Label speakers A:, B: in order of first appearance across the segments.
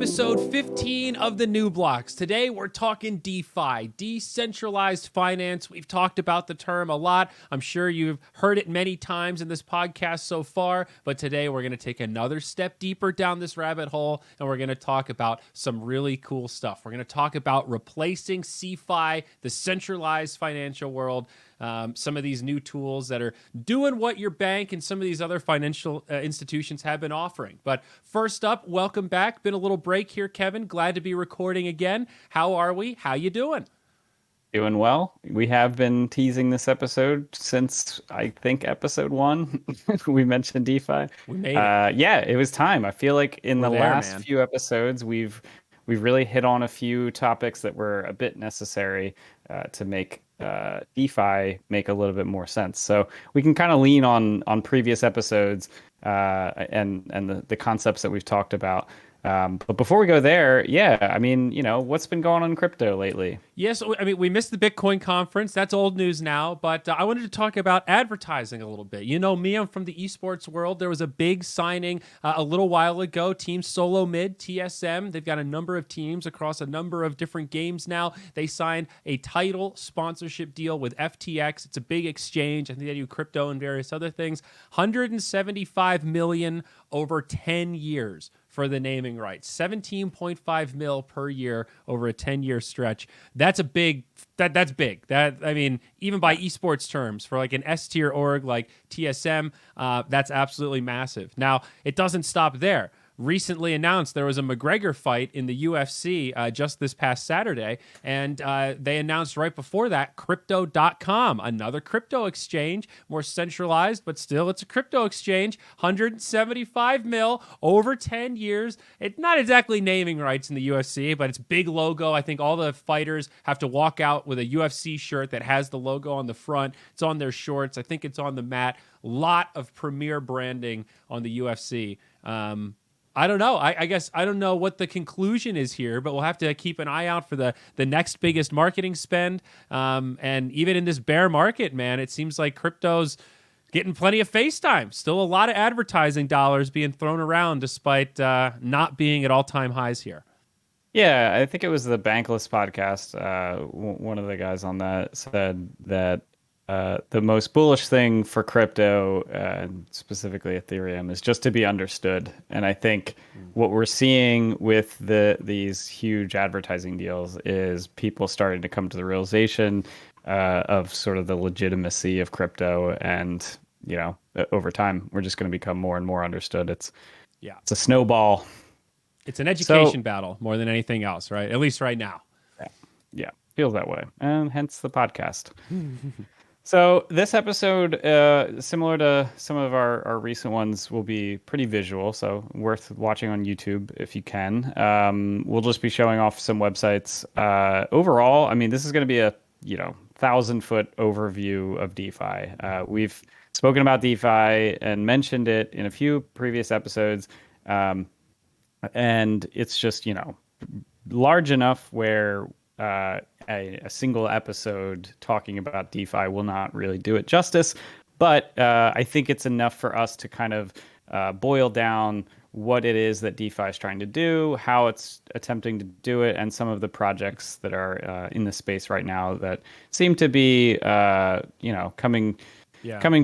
A: episode 15 of the New Blocks. Today we're talking DeFi, Decentralized Finance. We've talked about the term a lot. I'm sure you've heard it many times in this podcast so far, but today we're going to take another step deeper down this rabbit hole, and we're going to talk about some really cool stuff. We're going to talk about replacing CeFi, the centralized financial world, some of these new tools that are doing what your bank and some of these other financial institutions have been offering. But first up, welcome back. Been a little break here, Kevin. Glad to be recording again. How are we? How you doing?
B: Doing well. We have been teasing this episode since I think episode 1. We mentioned DeFi.
A: We made it.
B: Yeah, it was time. I feel like in
A: We're
B: the
A: there,
B: last
A: man.
B: few episodes, we've really hit on a few topics that were a bit necessary to make DeFi make a little bit more sense. So we can kind of lean on previous episodes and the concepts that we've talked about. But before we go there, yeah, I mean, what's been going on in crypto lately?
A: Yes, I mean, we missed the Bitcoin conference. That's old news now, but I wanted to talk about advertising a little bit. You know me, I'm from the esports world. There was a big signing a little while ago, Team Solo Mid, TSM. They've got a number of teams across a number of different games now. They signed a title sponsorship deal with FTX. It's a big exchange. I think they do crypto and various other things. 175 million over 10 years for the naming rights, 17.5 mil per year over a 10-year stretch. That's big. That, I mean, even by esports terms, for like an S-tier org like TSM, that's absolutely massive. Now, it doesn't stop there. Recently announced there was a McGregor fight in the UFC just this past Saturday, and they announced right before that Crypto.com, another crypto exchange, more centralized, but still it's a crypto exchange, 175 mil over 10 years. It's not exactly naming rights in the UFC, but it's big logo. I think all the fighters have to walk out with a UFC shirt that has the logo on the front. It's on their shorts. I think it's on the mat. Lot of premier branding on the UFC. I don't know. I guess I don't know what the conclusion is here, but we'll have to keep an eye out for the next biggest marketing spend. And even in this bear market, man, it seems like crypto's getting plenty of FaceTime. Still a lot of advertising dollars being thrown around despite not being at all-time highs here.
B: Yeah, I think it was the Bankless podcast. One of the guys on that said that the most bullish thing for crypto, and specifically Ethereum, is just to be understood. And I think what we're seeing with these huge advertising deals is people starting to come to the realization of sort of the legitimacy of crypto. And, over time, we're just going to become more and more understood. It's a snowball.
A: It's an education battle more than anything else, right? At least right now.
B: Yeah, feels that way. And hence the podcast. So this episode, similar to some of our recent ones, will be pretty visual, so worth watching on YouTube if you can. We'll just be showing off some websites. Overall, I mean, this is going to be a 1,000-foot overview of DeFi. We've spoken about DeFi and mentioned it in a few previous episodes, and it's just large enough where a single episode talking about DeFi will not really do it justice, but I think it's enough for us to kind of boil down what it is that DeFi is trying to do, how it's attempting to do it, and some of the projects that are in the space right now that seem to be, coming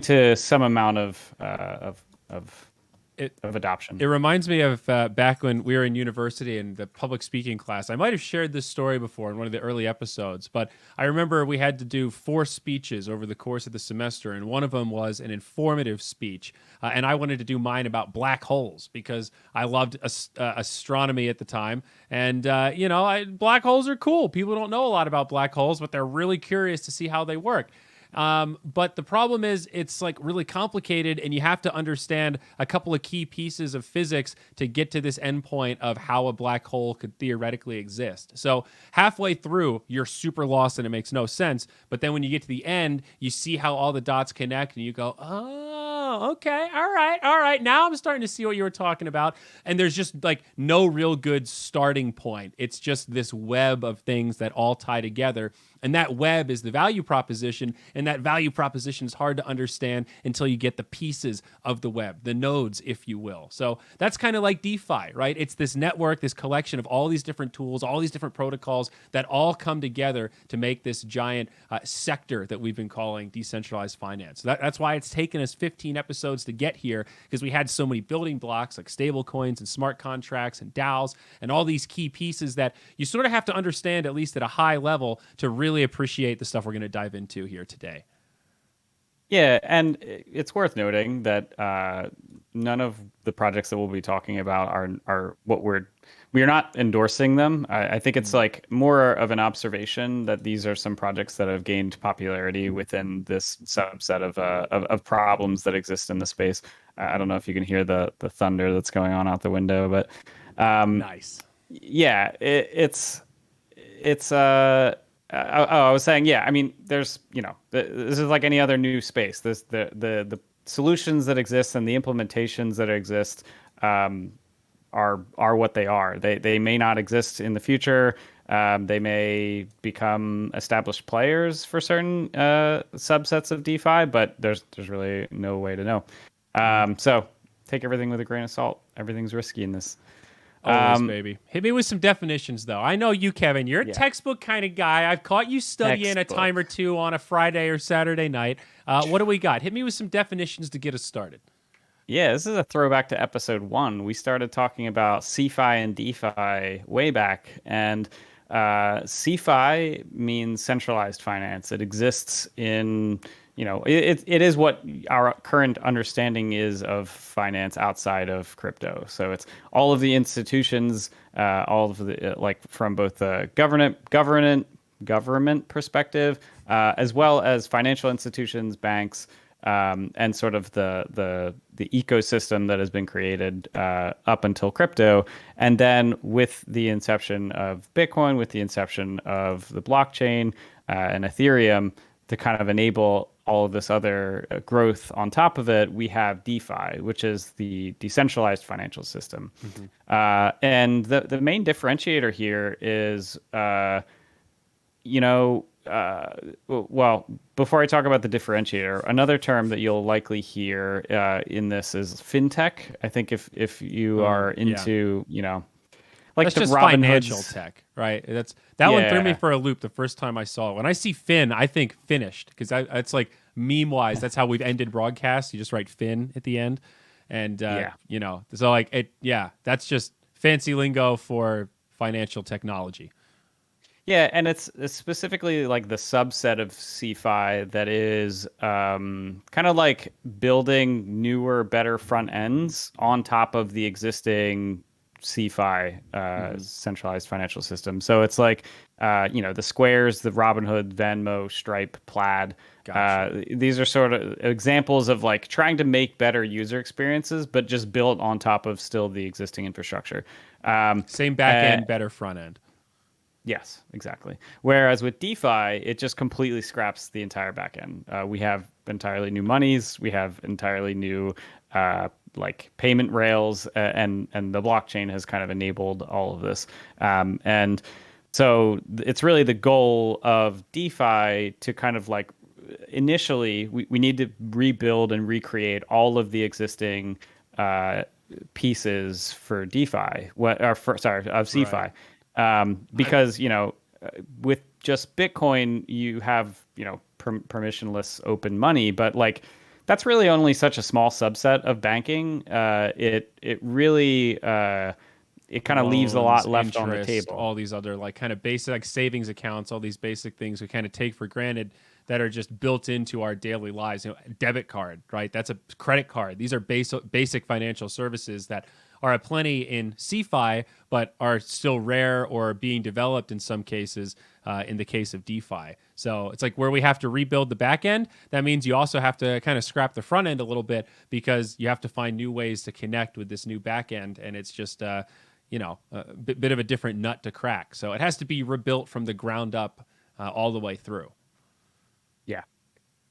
B: to some amount of adoption.
A: It reminds me of back when we were in university in the public speaking class. I might have shared this story before in one of the early episodes, but I remember we had to do 4 speeches over the course of the semester, and one of them was an informative speech. And I wanted to do mine about black holes because I loved astronomy at the time. And, black holes are cool. People don't know a lot about black holes, but they're really curious to see how they work. But the problem is it's like really complicated, and you have to understand a couple of key pieces of physics to get to this endpoint of how a black hole could theoretically exist. So halfway through, you're super lost and it makes no sense. But then when you get to the end, you see how all the dots connect and you go, oh, okay, all right. Now I'm starting to see what you were talking about. And there's just like no real good starting point. It's just this web of things that all tie together. And that web is the value proposition, and that value proposition is hard to understand until you get the pieces of the web, the nodes, if you will. So that's kind of like DeFi, right? It's this network, this collection of all these different tools, all these different protocols that all come together to make this giant sector that we've been calling decentralized finance. That's why it's taken us 15 episodes to get here, because we had so many building blocks like stable coins and smart contracts and DAOs and all these key pieces that you sort of have to understand, at least at a high level, to really appreciate the stuff we're going to dive into here today.
B: Yeah, and it's worth noting that none of the projects that we'll be talking about are what we are not endorsing them. I think it's like more of an observation that these are some projects that have gained popularity within this subset of problems that exist in the space. I don't know if you can hear the thunder that's going on out the window, but
A: Nice.
B: yeah, I was saying, yeah, I mean, there's, this is like any other new space. This the solutions that exist and the implementations that exist are what they are. They may not exist in the future. They may become established players for certain subsets of DeFi, but there's really no way to know. So take everything with a grain of salt. Everything's risky in this.
A: Always, baby. Hit me with some definitions, though. I know you, Kevin. You're a textbook kind of guy. I've caught you studying a time or two on a Friday or Saturday night. What do we got? Hit me with some definitions to get us started.
B: Yeah, this is a throwback to episode 1. We started talking about CeFi and DeFi way back, and CeFi means centralized finance. It exists in, it is what our current understanding is of finance outside of crypto. So it's all of the institutions, all of the like from both the government perspective, as well as financial institutions, banks, and sort of the ecosystem that has been created up until crypto. And then with the inception of Bitcoin, with the inception of the blockchain and Ethereum, to kind of enable all of this other growth on top of it, we have DeFi, which is the decentralized financial system. And the main differentiator here is, well, before I talk about the differentiator, another term that you'll likely hear in this is Fintech. I think if you are into, like
A: that's
B: the
A: just
B: Robin
A: financial
B: Hoods.
A: tech, right? That one threw me for a loop the first time I saw it. When I see Fin, I think finished, because it's like meme-wise, that's how we've ended broadcasts. You just write Fin at the end, and so like that's just fancy lingo for financial technology.
B: Yeah, and it's specifically like the subset of CeFi that is kind of like building newer, better front ends on top of the existing CeFi centralized financial system. So it's like, the Squares, the Robinhood, Venmo, Stripe, Plaid.
A: Gotcha.
B: These are sort of examples of like trying to make better user experiences, but just built on top of still the existing infrastructure.
A: Same back end, better front end.
B: Yes, exactly. Whereas with DeFi, it just completely scraps the entire backend. We have entirely new monies. We have entirely new like payment rails, and the blockchain has kind of enabled all of this. And so it's really the goal of DeFi to kind of like initially we need to rebuild and recreate all of the existing pieces for DeFi. Of CeFi. Right. Because with just Bitcoin, you have permissionless open money, but like that's really only such a small subset of banking. It really it kind of leaves a lot left on the table.
A: All these other like kind of basic like savings accounts, all these basic things we kind of take for granted that are just built into our daily lives. Debit card, right? That's a credit card. These are basic financial services that are aplenty in CeFi, but are still rare or being developed in some cases, in the case of DeFi. So it's like where we have to rebuild the back end. That means you also have to kind of scrap the front end a little bit, because you have to find new ways to connect with this new back end. And it's just, a bit of a different nut to crack. So it has to be rebuilt from the ground up all the way through.
B: Yeah.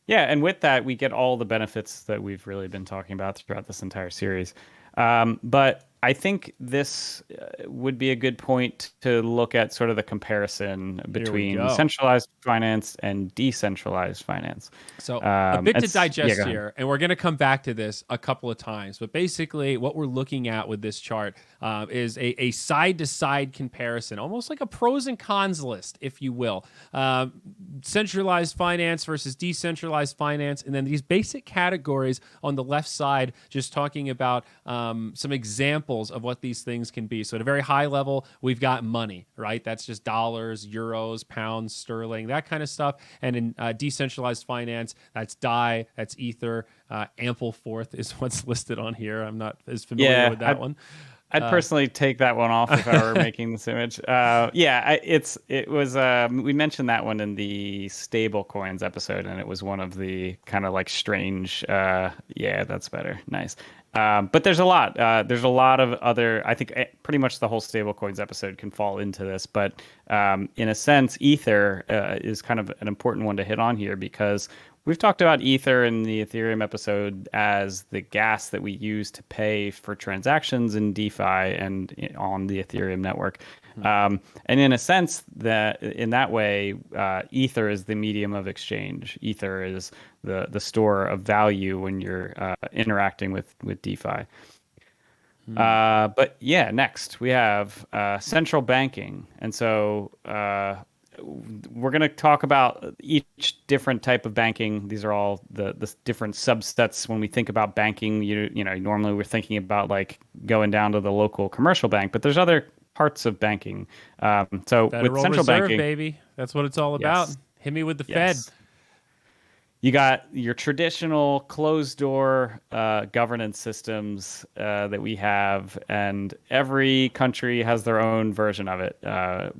B: Yeah. And with that, we get all the benefits that we've really been talking about throughout this entire series. But I think this would be a good point to look at sort of the comparison
A: Here we
B: between
A: go.
B: centralized finance and decentralized finance.
A: So a bit to
B: Yeah,
A: digest
B: go ahead.
A: here, and we're going to come back to this a couple of times. But basically, what we're looking at with this chart is a side-to-side comparison, almost like a pros and cons list, if you will. Centralized finance versus decentralized finance, and then these basic categories on the left side, just talking about some examples of what these things can be. So at a very high level, we've got money, right? That's just dollars, euros, pounds, sterling, that kind of stuff. And in decentralized finance, that's DAI, that's Ether, Ample Fourth is what's listed on here. I'm not as familiar with that one.
B: I'd personally take that one off if I were making this image. It was we mentioned that one in the stable coins episode, and it was one of the kind of like strange. Yeah, that's better. Nice. But there's a lot. There's a lot of other. I think pretty much the whole stablecoins episode can fall into this. But in a sense, Ether is kind of an important one to hit on here because we've talked about Ether in the Ethereum episode as the gas that we use to pay for transactions in DeFi and on the Ethereum network. And in a sense, that in that way, Ether is the medium of exchange. Ether is the store of value when you're interacting with DeFi. But yeah, next we have central banking, and so we're going to talk about each different type of banking. These are all the different subsets when we think about banking. You know, normally we're thinking about like going down to the local commercial bank, but there's other parts of banking. So
A: Federal
B: with central
A: Reserve,
B: banking,
A: baby. That's what it's all about.
B: yes,
A: Hit me with the
B: yes.
A: Fed.
B: You got your traditional closed door governance systems that we have, and every country has their own version of it.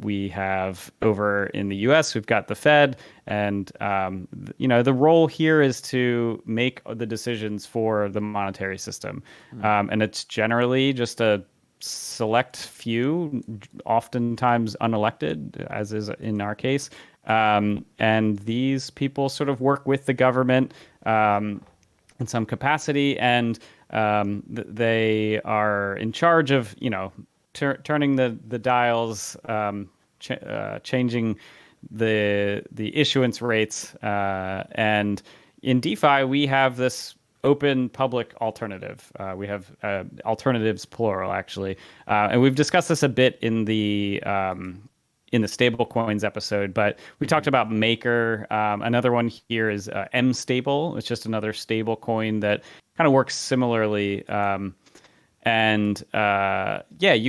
B: We have over in the US, we've got the Fed, and the role here is to make the decisions for the monetary system. And it's generally just a select few, oftentimes unelected, as is in our case. And these people sort of work with the government in some capacity, and they are in charge of, turning the dials, changing the issuance rates. And in DeFi, we have this open public alternative. We have alternatives plural, actually, and we've discussed this a bit in the stable coins episode, but we talked about Maker. Another one here is M stable. It's just another stable coin that kind of works similarly. You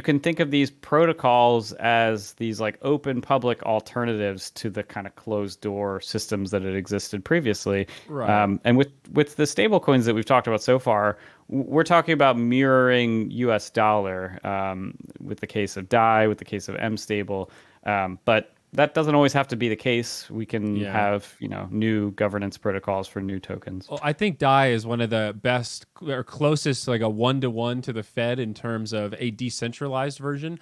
B: can think of these protocols as these like open public alternatives to the kind of closed door systems that had existed previously.
A: Right.
B: And with the stable coins that we've talked about so far, we're talking about mirroring US dollar with the case of DAI, with the case of M stable. But that doesn't always have to be the case. We can have, new governance protocols for new tokens.
A: Well, I think DAI is one of the best or closest to like a one-to-one to the Fed in terms of a decentralized version,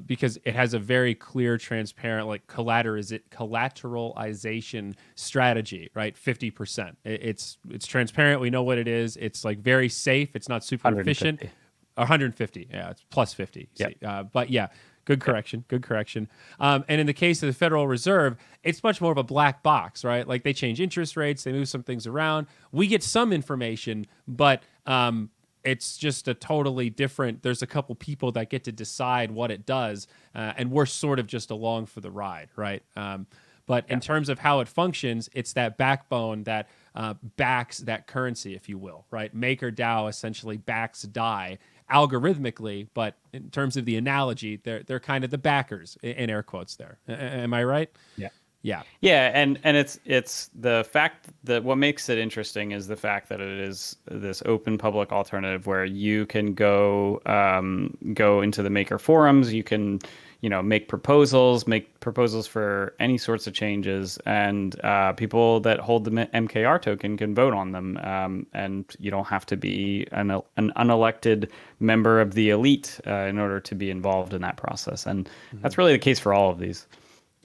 A: because it has a very clear, transparent, like collateralization strategy, right? 50%. It's transparent. We know what it is. It's like very safe. It's not super efficient. 150. Yeah, it's plus 50.
B: Yep.
A: But yeah. Good correction. Good correction. And in the case of the Federal Reserve, it's much more of a black box, right? Like they change interest rates, they move some things around. We get some information, but it's just a totally different. There's a couple people that get to decide what it does, and we're sort of just along for the ride, right? But in terms of how it functions, it's that backbone that backs that currency, if you will, right? MakerDAO essentially backs DAI algorithmically, but in terms of the analogy, they're kind of the backers in air quotes there. Am I right?
B: Yeah.
A: Yeah.
B: Yeah, and it's the fact that what makes it interesting is the fact that it is this open public alternative where you can go into the Maker forums, you can make proposals for any sorts of changes, and people that hold the MKR token can vote on them, and you don't have to be an unelected member of the elite in order to be involved in that process, and that's really the case for all of these.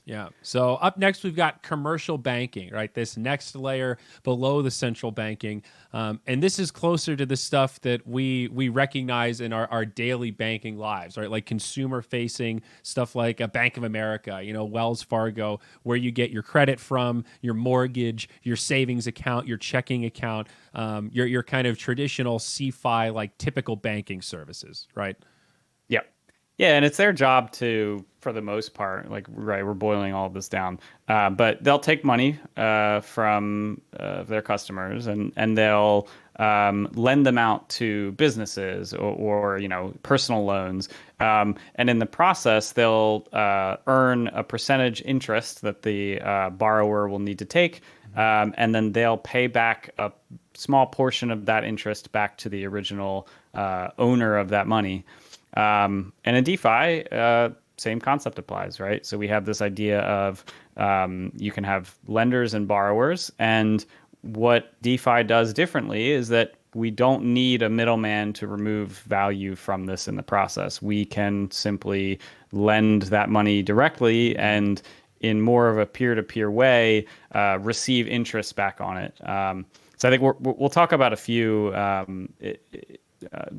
A: Yeah. So up next, we've got commercial banking, right? This next layer below the central banking, and this is closer to the stuff that we recognize in our daily banking lives, right? Like consumer facing stuff like a Bank of America, Wells Fargo, where you get your credit from, your mortgage, your savings account, your checking account, your kind of traditional CeFi like typical banking services, right?
B: Yeah. Yeah, and it's their job to, for the most part, like, right, we're boiling all of this down, but they'll take money from their customers, and they'll lend them out to businesses or personal loans, and in the process, they'll earn a percentage interest that the borrower will need to take, and then they'll pay back a small portion of that interest back to the original owner of that money. And in DeFi, same concept applies, right? So we have this idea of you can have lenders and borrowers. And what DeFi does differently is that we don't need a middleman to remove value from this in the process. We can simply lend that money directly and in more of a peer-to-peer way, receive interest back on it. So I think we'll talk about a few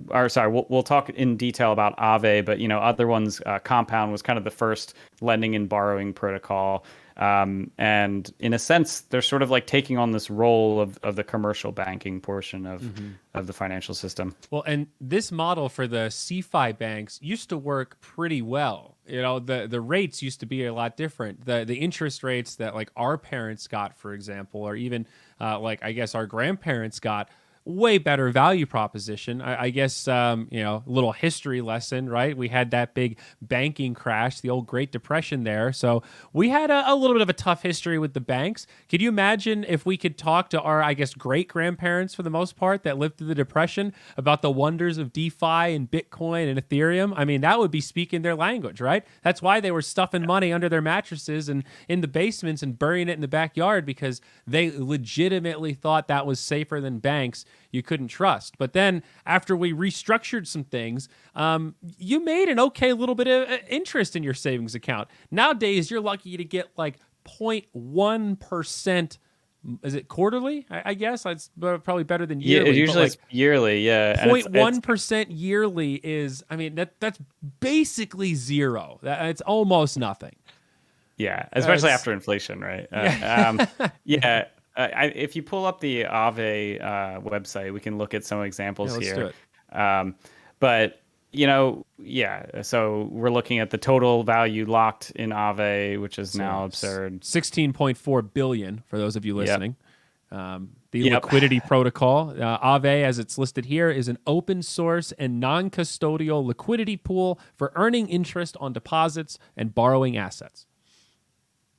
B: or sorry, we'll talk in detail about Aave, but other ones, Compound was kind of the first lending and borrowing protocol, and in a sense, they're sort of like taking on this role of the commercial banking portion of the financial system.
A: Well, and this model for the CeFi banks used to work pretty well. The rates used to be a lot different. The interest rates that like our parents got, for example, or even like I guess our grandparents got, way better value proposition. I guess, a little history lesson, right? We had that big banking crash, the old Great Depression there. So we had a little bit of a tough history with the banks. Could you imagine if we could talk to our, I guess, great grandparents for the most part that lived through the Depression about the wonders of DeFi and Bitcoin and Ethereum? I mean, that would be speaking their language, right? That's why they were stuffing money under their mattresses and in the basements and burying it in the backyard, because they legitimately thought that was safer than banks you couldn't trust. But then after we restructured some things, you made an okay little bit of interest in your savings account. Nowadays, you're lucky to get like 0.1%. Is it quarterly? I guess it's probably better than yearly.
B: Yeah, usually it's yearly. Yeah,
A: 0.1% yearly is, I mean, that's basically zero. It's almost nothing.
B: Yeah, especially after inflation, right? Yeah. If you pull up the Aave website, we can look at some examples
A: let's
B: here.
A: do it.
B: But yeah. So we're looking at the total value locked in Aave, which is now absurd.
A: 16.4 billion for those of you listening. The
B: Yep.
A: liquidity protocol, Aave, as it's listed here, is an open source and non-custodial liquidity pool for earning interest on deposits and borrowing assets.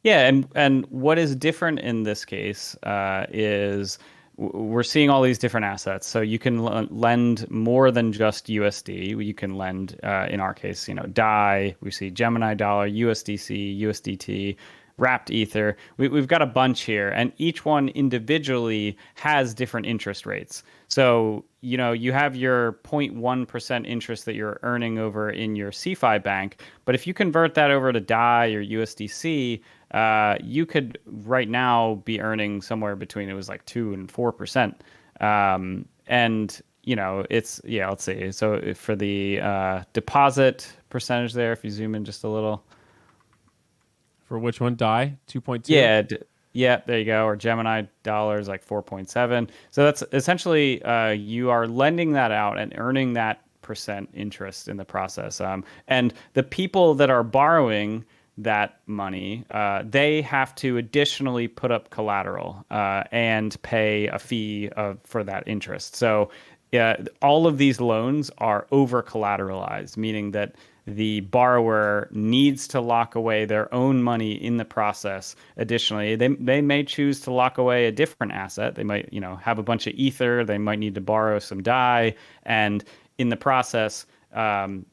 B: Yeah, and what is different in this case is we're seeing all these different assets. So you can lend more than just USD. You can lend, in our case, DAI. We see Gemini dollar, USDC, USDT, wrapped Ether. We've got a bunch here, and each one individually has different interest rates. So you have your 0.1% interest that you're earning over in your CeFi bank, but if you convert that over to DAI or USDC, you could right now be earning somewhere between, it was like 2 and 4%. And it's, let's see. So for the deposit percentage there, if you zoom in just a little.
A: For which one? DAI 2.2?
B: Yeah. Yeah, there you go. Or Gemini dollars, like 4.7. So that's essentially you are lending that out and earning that percent interest in the process. And the people that are borrowing that money, they have to additionally put up collateral and pay a fee for that interest. So all of these loans are over collateralized, meaning that the borrower needs to lock away their own money in the process. Additionally, they may choose to lock away a different asset. They might, have a bunch of Ether. They might need to borrow some DAI, and in the process,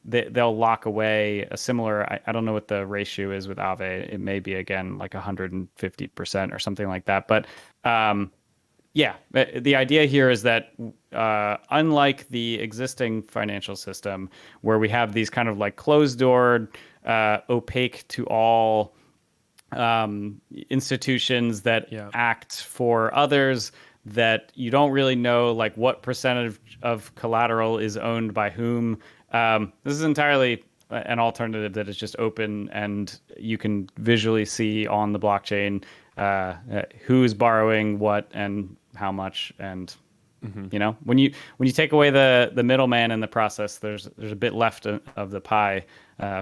B: they'll lock away a similar. I don't know what the ratio is with Aave. It may be again like 150% or something like that. But yeah, the idea here is that unlike the existing financial system, where we have these kind of like closed door, opaque to all institutions that
A: Yeah.
B: act for others that you don't really know like what percentage of collateral is owned by whom. This is entirely an alternative that is just open and you can visually see on the blockchain who's borrowing what and how much. And when you take away the middleman in the process, there's a bit left of the pie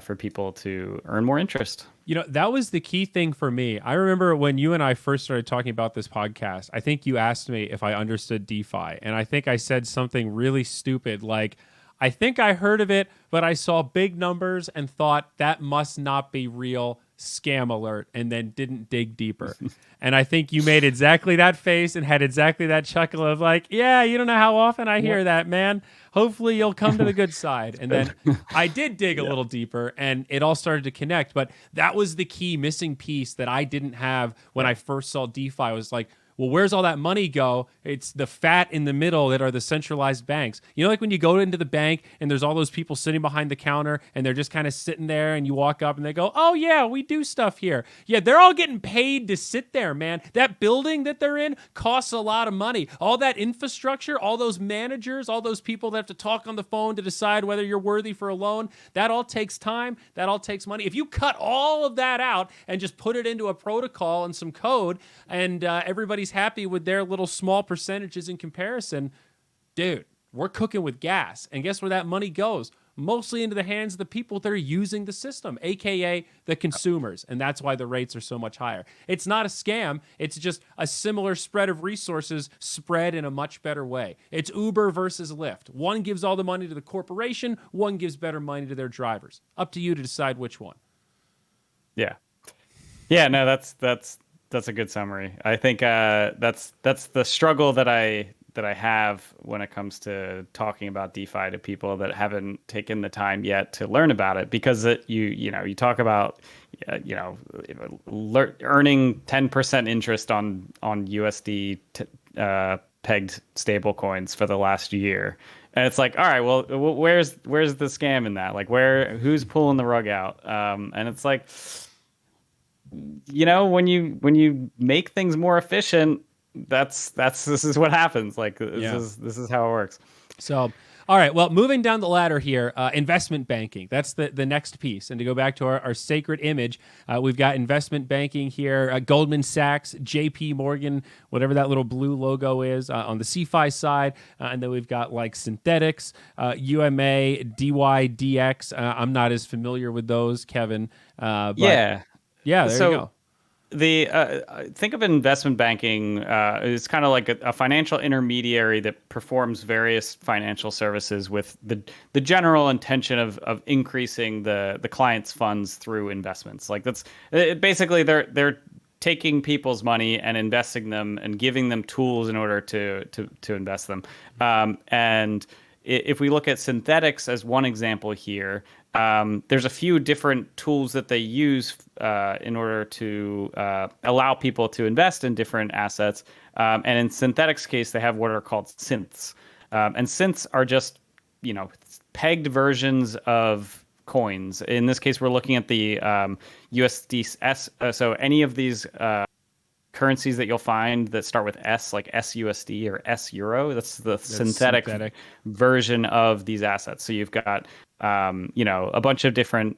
B: for people to earn more interest.
A: That was the key thing for me. I remember when you and I first started talking about this podcast, I think you asked me if I understood DeFi. And I think I said something really stupid like, I think I heard of it, but I saw big numbers and thought that must not be real. Scam alert, and then didn't dig deeper. And I think you made exactly that face and had exactly that chuckle of like, yeah, you don't know how often I hear that, man. Hopefully you'll come to the good side. And then I did dig a little deeper and it all started to connect. But that was the key missing piece that I didn't have when I first saw DeFi. I was like, well, where's all that money go? It's the fat in the middle that are the centralized banks. Like when you go into the bank and there's all those people sitting behind the counter and they're just kind of sitting there and you walk up and they go, oh, yeah, we do stuff here. Yeah, they're all getting paid to sit there, man. That building that they're in costs a lot of money. All that infrastructure, all those managers, all those people that have to talk on the phone to decide whether you're worthy for a loan, that all takes time. That all takes money. If you cut all of that out and just put it into a protocol and some code and everybody's happy with their little small percentages in comparison, dude, we're cooking with gas. And guess where that money goes? Mostly into the hands of the people that are using the system, aka the consumers. And that's why the rates are so much higher. It's not a scam. It's just a similar spread of resources spread in a much better way. It's Uber versus Lyft. One gives all the money to the corporation. One gives better money to their drivers. Up to you to decide which one.
B: Yeah. Yeah, no, that's a good summary. I think that's the struggle that I have when it comes to talking about DeFi to people that haven't taken the time yet to learn about it, because you talk about earning 10% interest on USD pegged stable coins for the last year. And it's like, all right, well, where's the scam in that? Like, who's pulling the rug out? And it's like, when you make things more efficient, this is what happens. Like this is how it works.
A: So, all right. Well, moving down the ladder here, investment banking. That's the next piece. And to go back to our sacred image, we've got investment banking here. Goldman Sachs, JP Morgan, whatever that little blue logo is on the CeFi side. And then we've got like Synthetics, UMA, DYDX. I'm not as familiar with those, Kevin. But yeah, there you go.
B: Think of investment banking as kind of like a financial intermediary that performs various financial services with the general intention of increasing the client's funds through investments. Like that's basically they're taking people's money and investing them and giving them tools in order to invest them. And if we look at Synthetics as one example here, there's a few different tools that they use in order to allow people to invest in different assets. And in Synthetics' case, they have what are called synths. And synths are just, pegged versions of coins. In this case, we're looking at the USDS. So any of these currencies that you'll find that start with S, like SUSD or S Euro, that's synthetic version of these assets. So you've got a bunch of different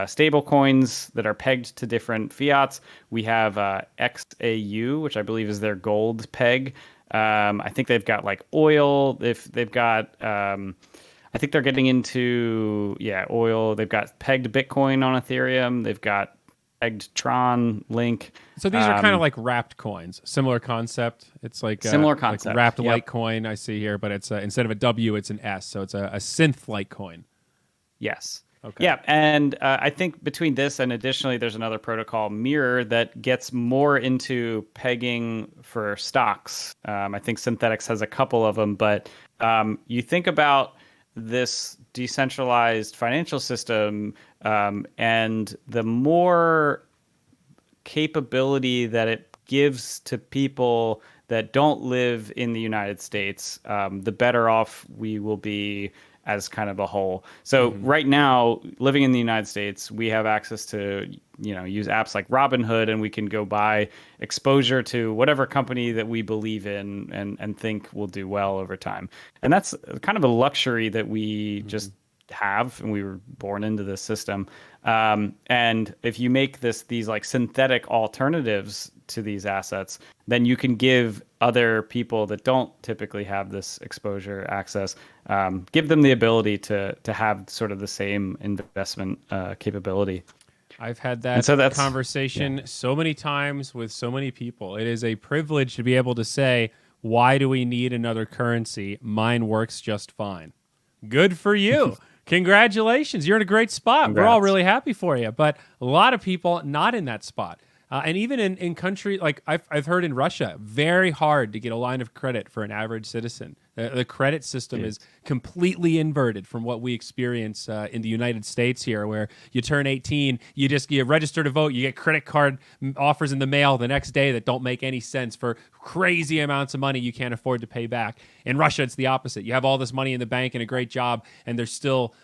B: stable coins that are pegged to different fiats. We have XAU, which I believe is their gold peg. I think they've got like oil. They've got I think they're getting into oil. They've got pegged Bitcoin on Ethereum. They've got pegged Tron, Link.
A: So these are kind of like wrapped coins. Similar concept. It's like
B: similar concept.
A: Like wrapped Litecoin I see here, but it's instead of a W, it's an S. So it's a synth Litecoin.
B: Yes.
A: Okay.
B: Yeah, and I think between this and additionally, there's another protocol, Mirror, that gets more into pegging for stocks. I think Synthetics has a couple of them, but you think about this decentralized financial system, and the more capability that it gives to people that don't live in the United States, the better off we will be as kind of a whole. So right now, living in the United States, we have access to, use apps like Robinhood, and we can go buy exposure to whatever company that we believe in and think will do well over time. And that's kind of a luxury that we just have, and we were born into this system. And if you make these like synthetic alternatives to these assets, then you can give other people that don't typically have this exposure access, give them the ability to have sort of the same investment capability.
A: I've had that conversation so many times with so many people. It is a privilege to be able to say, why do we need another currency? Mine works just fine. Good for you. Congratulations. You're in a great spot.
B: Congrats.
A: We're all really happy for you. But a lot of people not in that spot. And even in country, like I've heard in Russia, very hard to get a line of credit for an average citizen. The credit system is completely inverted from what we experience in the United States here, where you turn 18, you register to vote, you get credit card offers in the mail the next day that don't make any sense for crazy amounts of money you can't afford to pay back. In Russia, it's the opposite. You have all this money in the bank and a great job, and there's still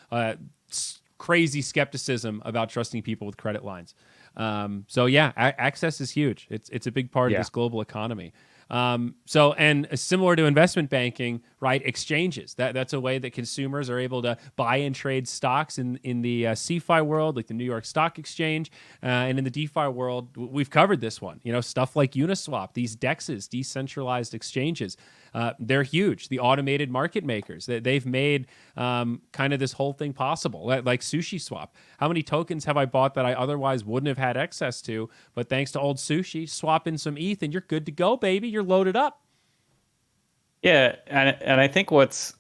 A: crazy skepticism about trusting people with credit lines. So yeah, access is huge. It's a big part of this global economy. And similar to investment banking, right? Exchanges. That's a way that consumers are able to buy and trade stocks in the CeFi world, like the New York Stock Exchange, and in the DeFi world, we've covered this one. Stuff like Uniswap, these DEXs, decentralized exchanges. They're huge. The automated market makers, they've made kind of this whole thing possible, like Sushi Swap. How many tokens have I bought that I otherwise wouldn't have had access to? But thanks to old Sushi, swap in some ETH and you're good to go, baby. You're loaded up.
B: Yeah, and I think what's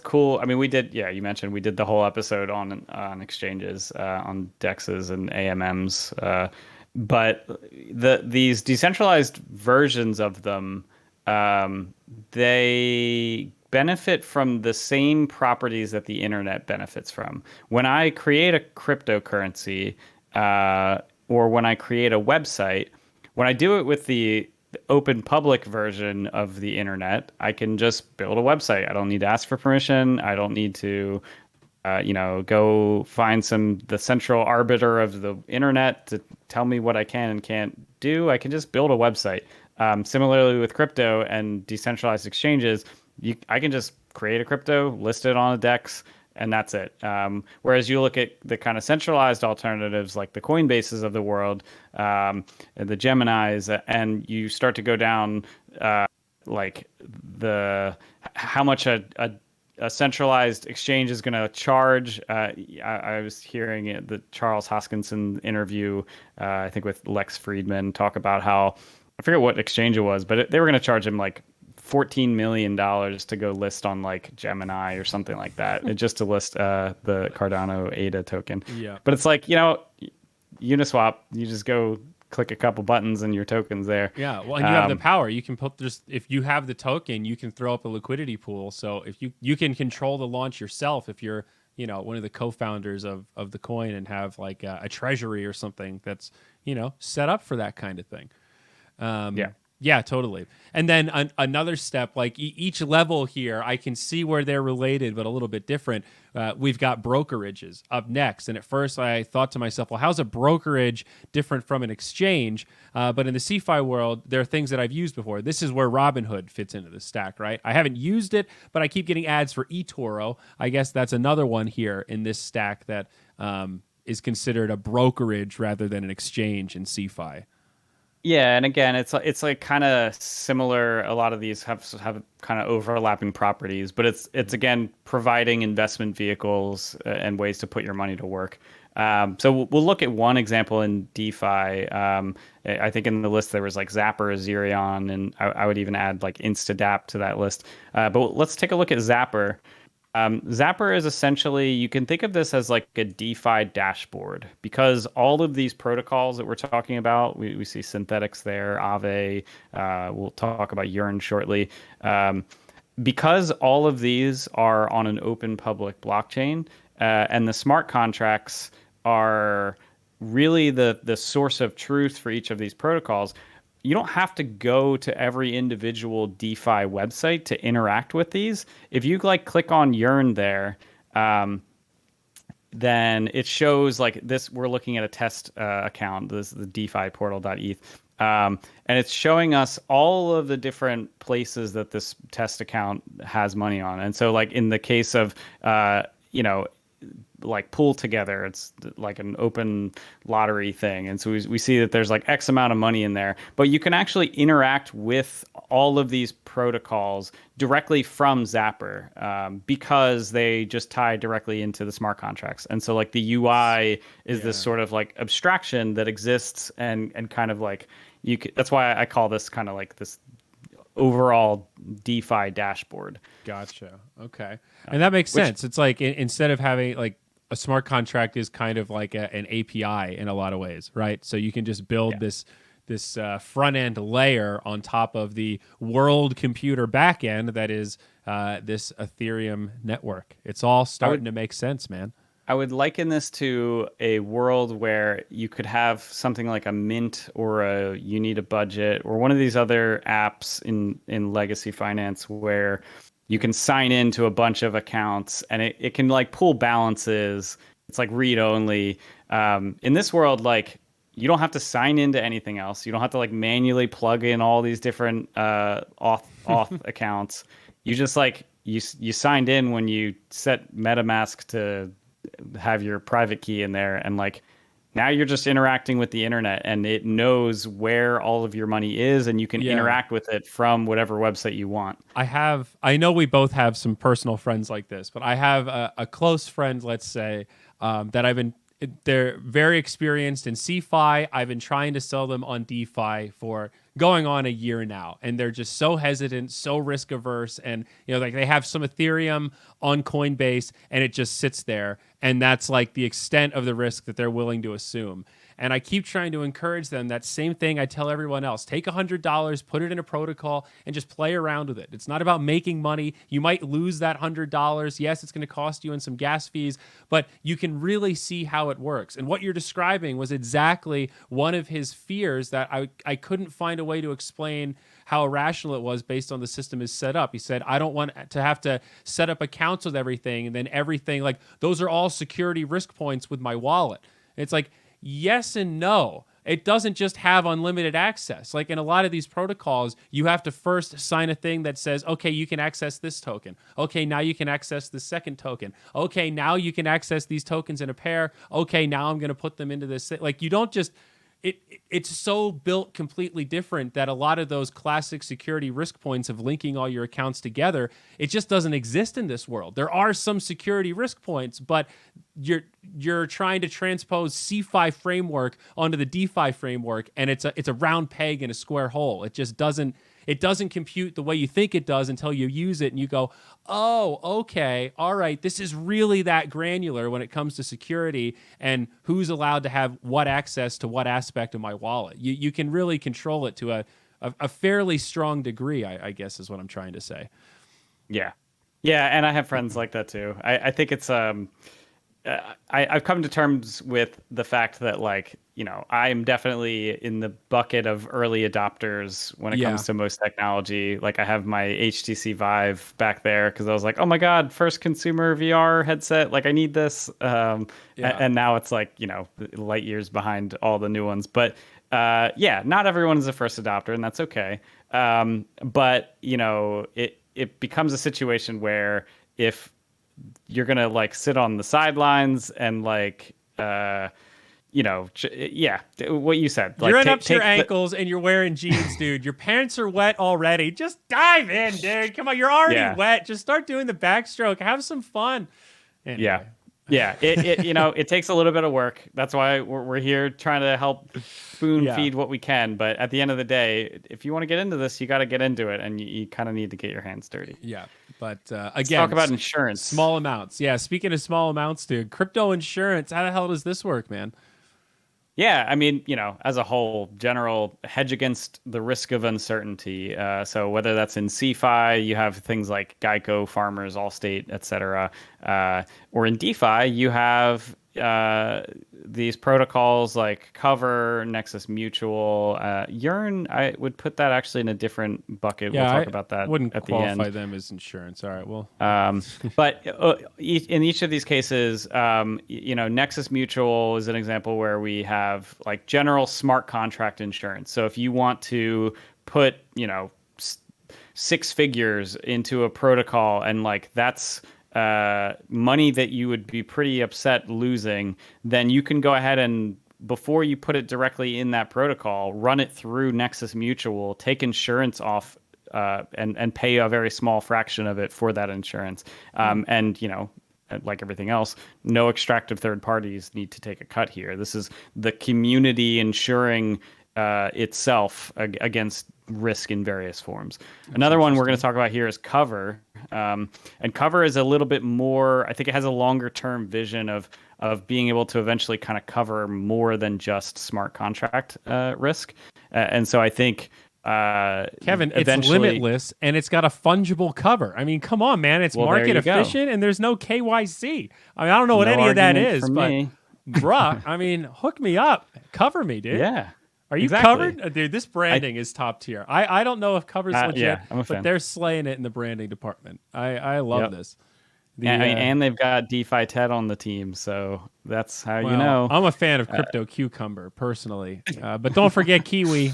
B: cool. I mean, you mentioned we did the whole episode on exchanges, on DEXs and AMMs, but these decentralized versions of them, they benefit from the same properties that the internet benefits from. When I create a cryptocurrency, or when I create a website, when I do it with the open public version of the internet, I can just build a website. I don't need to ask for permission. I don't need to, go find the central arbiter of the internet to tell me what I can and can't do. I can just build a website. Similarly with crypto and decentralized exchanges, I can just create a crypto, list it on a DEX, and that's it. Whereas you look at the kind of centralized alternatives like the Coinbases of the world, and the Geminis, and you start to go down like how much a centralized exchange is going to charge. I was hearing the Charles Hoskinson interview, I think with Lex Friedman, talk about how, I forget what exchange it was, but they were going to charge him like $14 million to go list on like Gemini or something like that, just to list the Cardano ADA token.
A: Yeah.
B: But it's like, Uniswap, you just go click a couple buttons and your token's there.
A: Yeah. Well, and you have the power. You can if you have the token, you can throw up a liquidity pool. So if you can control the launch yourself, if you're, one of the co-founders of the coin and have like a treasury or something that's, set up for that kind of thing. Yeah, totally. And then another step, like each level here, I can see where they're related, but a little bit different. We've got brokerages up next. And at first I thought to myself, well, how's a brokerage different from an exchange? But in the CeFi world, there are things that I've used before. This is where Robinhood fits into the stack, right? I haven't used it, but I keep getting ads for eToro. I guess that's another one here in this stack that is considered a brokerage rather than an exchange in CeFi.
B: Yeah, and again, it's like kind of similar. A lot of these have kind of overlapping properties, but it's again providing investment vehicles and ways to put your money to work. So we'll look at one example in DeFi. I think in the list there was like Zapper, Zerion, and I would even add like Instadap to that list. But let's take a look at Zapper. Zapper is essentially, you can think of this as like a DeFi dashboard, because all of these protocols that we're talking about, we see synthetics there, Aave, we'll talk about Yearn shortly. Because all of these are on an open public blockchain, and the smart contracts are really the source of truth for each of these protocols, you don't have to go to every individual DeFi website to interact with these. If you like click on Yearn there, then it shows like this. We're looking at a test account. This is the DeFi portal.eth. And it's showing us all of the different places that this test account has money on. And so like in the case of, like Pool Together, it's like an open lottery thing. And so we see that there's like X amount of money in there, but you can actually interact with all of these protocols directly from Zapper, because they just tie directly into the smart contracts. And so like the UI is this sort of like abstraction that exists and kind of like that's why I call this kind of like this overall DeFi dashboard.
A: Gotcha. Okay. And that makes sense. It's like instead of having like a smart contract is kind of like an API in a lot of ways, right? So you can just build this front end layer on top of the world computer backend that is this Ethereum network. It's all starting to make sense, man.
B: I would liken this to a world where you could have something like a Mint or a You Need a Budget or one of these other apps in legacy finance where you can sign into a bunch of accounts and it can like pull balances. It's like read only. In this world, like you don't have to sign into anything else. You don't have to like manually plug in all these different auth accounts. You just like you signed in when you set MetaMask to have your private key in there, and like now you're just interacting with the internet and it knows where all of your money is and you can interact with it from whatever website you want.
A: I know we both have some personal friends like this, but I have a close friend, let's say, that they're very experienced in CeFi. I've been trying to sell them on DeFi for going on a year now, and they're just so hesitant, so risk averse, and like they have some Ethereum on Coinbase and it just sits there, and that's like the extent of the risk that they're willing to assume. And I keep trying to encourage them, that same thing I tell everyone else: take $100, put it in a protocol, and just play around with it. It's not about making money. You might lose that $100. Yes, it's going to cost you in some gas fees, but you can really see how it works. And what you're describing was exactly one of his fears, that I couldn't find a way to explain how irrational it was based on the system is set up. He said, I don't want to have to set up accounts with everything, and then everything, like those are all security risk points with my wallet. It's like, yes and no. It doesn't just have unlimited access. Like in a lot of these protocols, you have to first sign a thing that says, okay, you can access this token. Okay, now you can access the second token. Okay, now you can access these tokens in a pair. Okay, now I'm going to put them into this. Like you don't just... It's so built completely different that a lot of those classic security risk points of linking all your accounts together, it just doesn't exist in this world. There are some security risk points, but you're trying to transpose CeFi framework onto the DeFi framework, and it's a round peg in a square hole. It just doesn't compute the way you think it does until you use it and you go, oh, okay, all right, this is really that granular when it comes to security and who's allowed to have what access to what aspect of my wallet. You can really control it to a fairly strong degree, I guess is what I'm trying to say.
B: Yeah. Yeah, and I have friends like that too. I think it's... I've come to terms with the fact that, like, I'm definitely in the bucket of early adopters when it comes to most technology. Like, I have my HTC Vive back there because I was like, oh my God, first consumer VR headset. Like, I need this. And now it's like, light years behind all the new ones. But not everyone is a first adopter, and that's okay. But, it becomes a situation where if you're gonna like sit on the sidelines and like what you said, like,
A: you're up to your ankles and you're wearing jeans, dude. Your pants are wet already. Just dive in, dude. Come on, you're already wet. Just start doing the backstroke. Have some fun. Anyway.
B: It takes a little bit of work. That's why we're here trying to help spoon feed what we can. But at the end of the day, if you want to get into this, you got to get into it, and you kind of need to get your hands dirty.
A: Yeah. But again,
B: let's talk about insurance.
A: Small amounts. Yeah. Speaking of small amounts, dude, crypto insurance. How the hell does this work, man?
B: Yeah, I mean, as a whole, general hedge against the risk of uncertainty. So whether that's in CeFi, you have things like Geico, Farmers, Allstate, etc., or in DeFi, you have these protocols like Cover, Nexus Mutual, Yearn, I would put that actually in a different bucket. We'll
A: Yeah,
B: talk
A: I
B: about that
A: wouldn't
B: at the
A: qualify
B: end.
A: them as insurance. All right, well,
B: But in each of these cases, Nexus Mutual is an example where we have like general smart contract insurance. So if you want to put, six figures into a protocol and like that's money that you would be pretty upset losing, then you can go ahead and before you put it directly in that protocol, run it through Nexus Mutual, take insurance off and pay a very small fraction of it for that insurance. And, like everything else, no extractive third parties need to take a cut here. This is the community insuring itself against risk in various forms. Another one we're going to talk about here is Cover. And Cover is a little bit more, I think it has a longer term vision of being able to eventually kind of cover more than just smart contract risk. And so I think
A: Kevin, it's limitless and it's got a fungible cover. I mean, come on, man. It's market efficient and there's no KYC. I mean, I don't know what any of that is, but bruh, I mean, hook me up. Cover me, dude.
B: Yeah.
A: Are you covered? Dude, this branding is top tier. I don't know if Cover's legit,
B: yeah, I'm a
A: but
B: fan.
A: they're slaying it in the branding department. I love this.
B: And they've got DeFi Ted on the team, so that's how you know.
A: I'm a fan of Crypto Cucumber, personally. But don't forget Kiwi.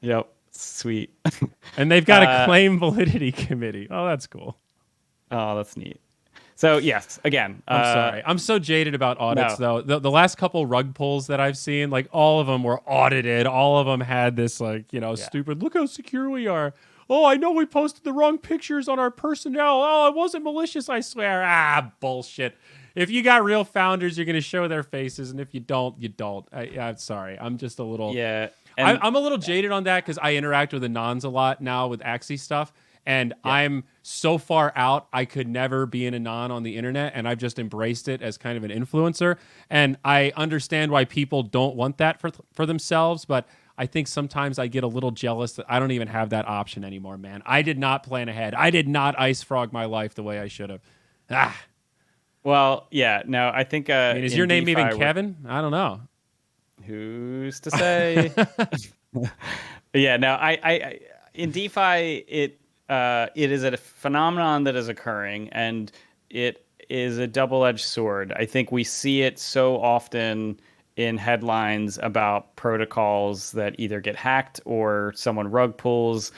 B: Yep. Sweet.
A: And they've got a claim validity committee. Oh, that's cool.
B: Oh, that's neat. So, yes, again.
A: I'm sorry. I'm so jaded about audits, though. The last couple rug pulls that I've seen, like, all of them were audited. All of them had this, like, stupid, look how secure we are. Oh, I know we posted the wrong pictures on our personnel. Oh, it wasn't malicious, I swear. Ah, bullshit. If you got real founders, you're going to show their faces. And if you don't, you don't. I'm sorry. I'm just a little...
B: Yeah.
A: I'm a little jaded on that because I interact with the Anons a lot now with Axie stuff. And I'm so far out, I could never be an Anon on the internet. And I've just embraced it as kind of an influencer. And I understand why people don't want that for themselves. But I think sometimes I get a little jealous that I don't even have that option anymore, man. I did not plan ahead. I did not ice frog my life the way I should have. Ah.
B: Well, yeah. No, I think...
A: I mean, is your name even Kevin? I don't know.
B: Who's to say? Yeah, no, I in DeFi, it is a phenomenon that is occurring, and it is a double-edged sword. I think we see it so often in headlines about protocols that either get hacked or someone rug pulls.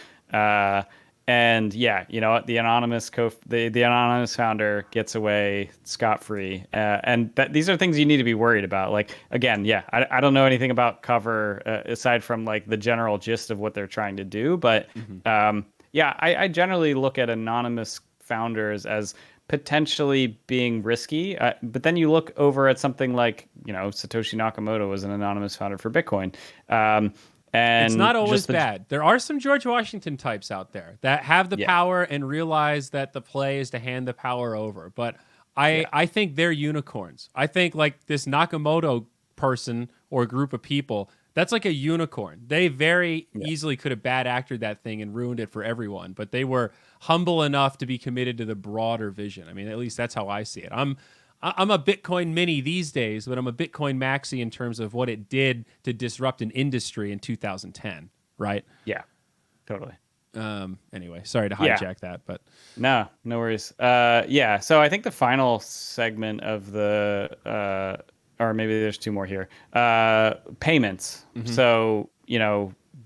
B: And yeah, you know what? The anonymous the anonymous founder gets away scot-free, and these are things you need to be worried about. Like again, yeah, I don't know anything about Cover aside from like the general gist of what they're trying to do, but yeah, I generally look at anonymous founders as potentially being risky, but then you look over at something like Satoshi Nakamoto was an anonymous founder for Bitcoin. And
A: it's not always bad. There are some George Washington types out there that have the power and realize that the play is to hand the power over. But I think they're unicorns. I think like this Nakamoto person or group of people, that's like a unicorn. They very easily could have bad acted that thing and ruined it for everyone. But they were humble enough to be committed to the broader vision. I mean, at least that's how I see it. I'm a Bitcoin mini these days, but I'm a Bitcoin maxi in terms of what it did to disrupt an industry in 2010, right?
B: Yeah, totally.
A: Anyway, sorry to hijack that, but
B: no worries. Yeah, so I think the final segment of the, or maybe there's two more here, payments. So,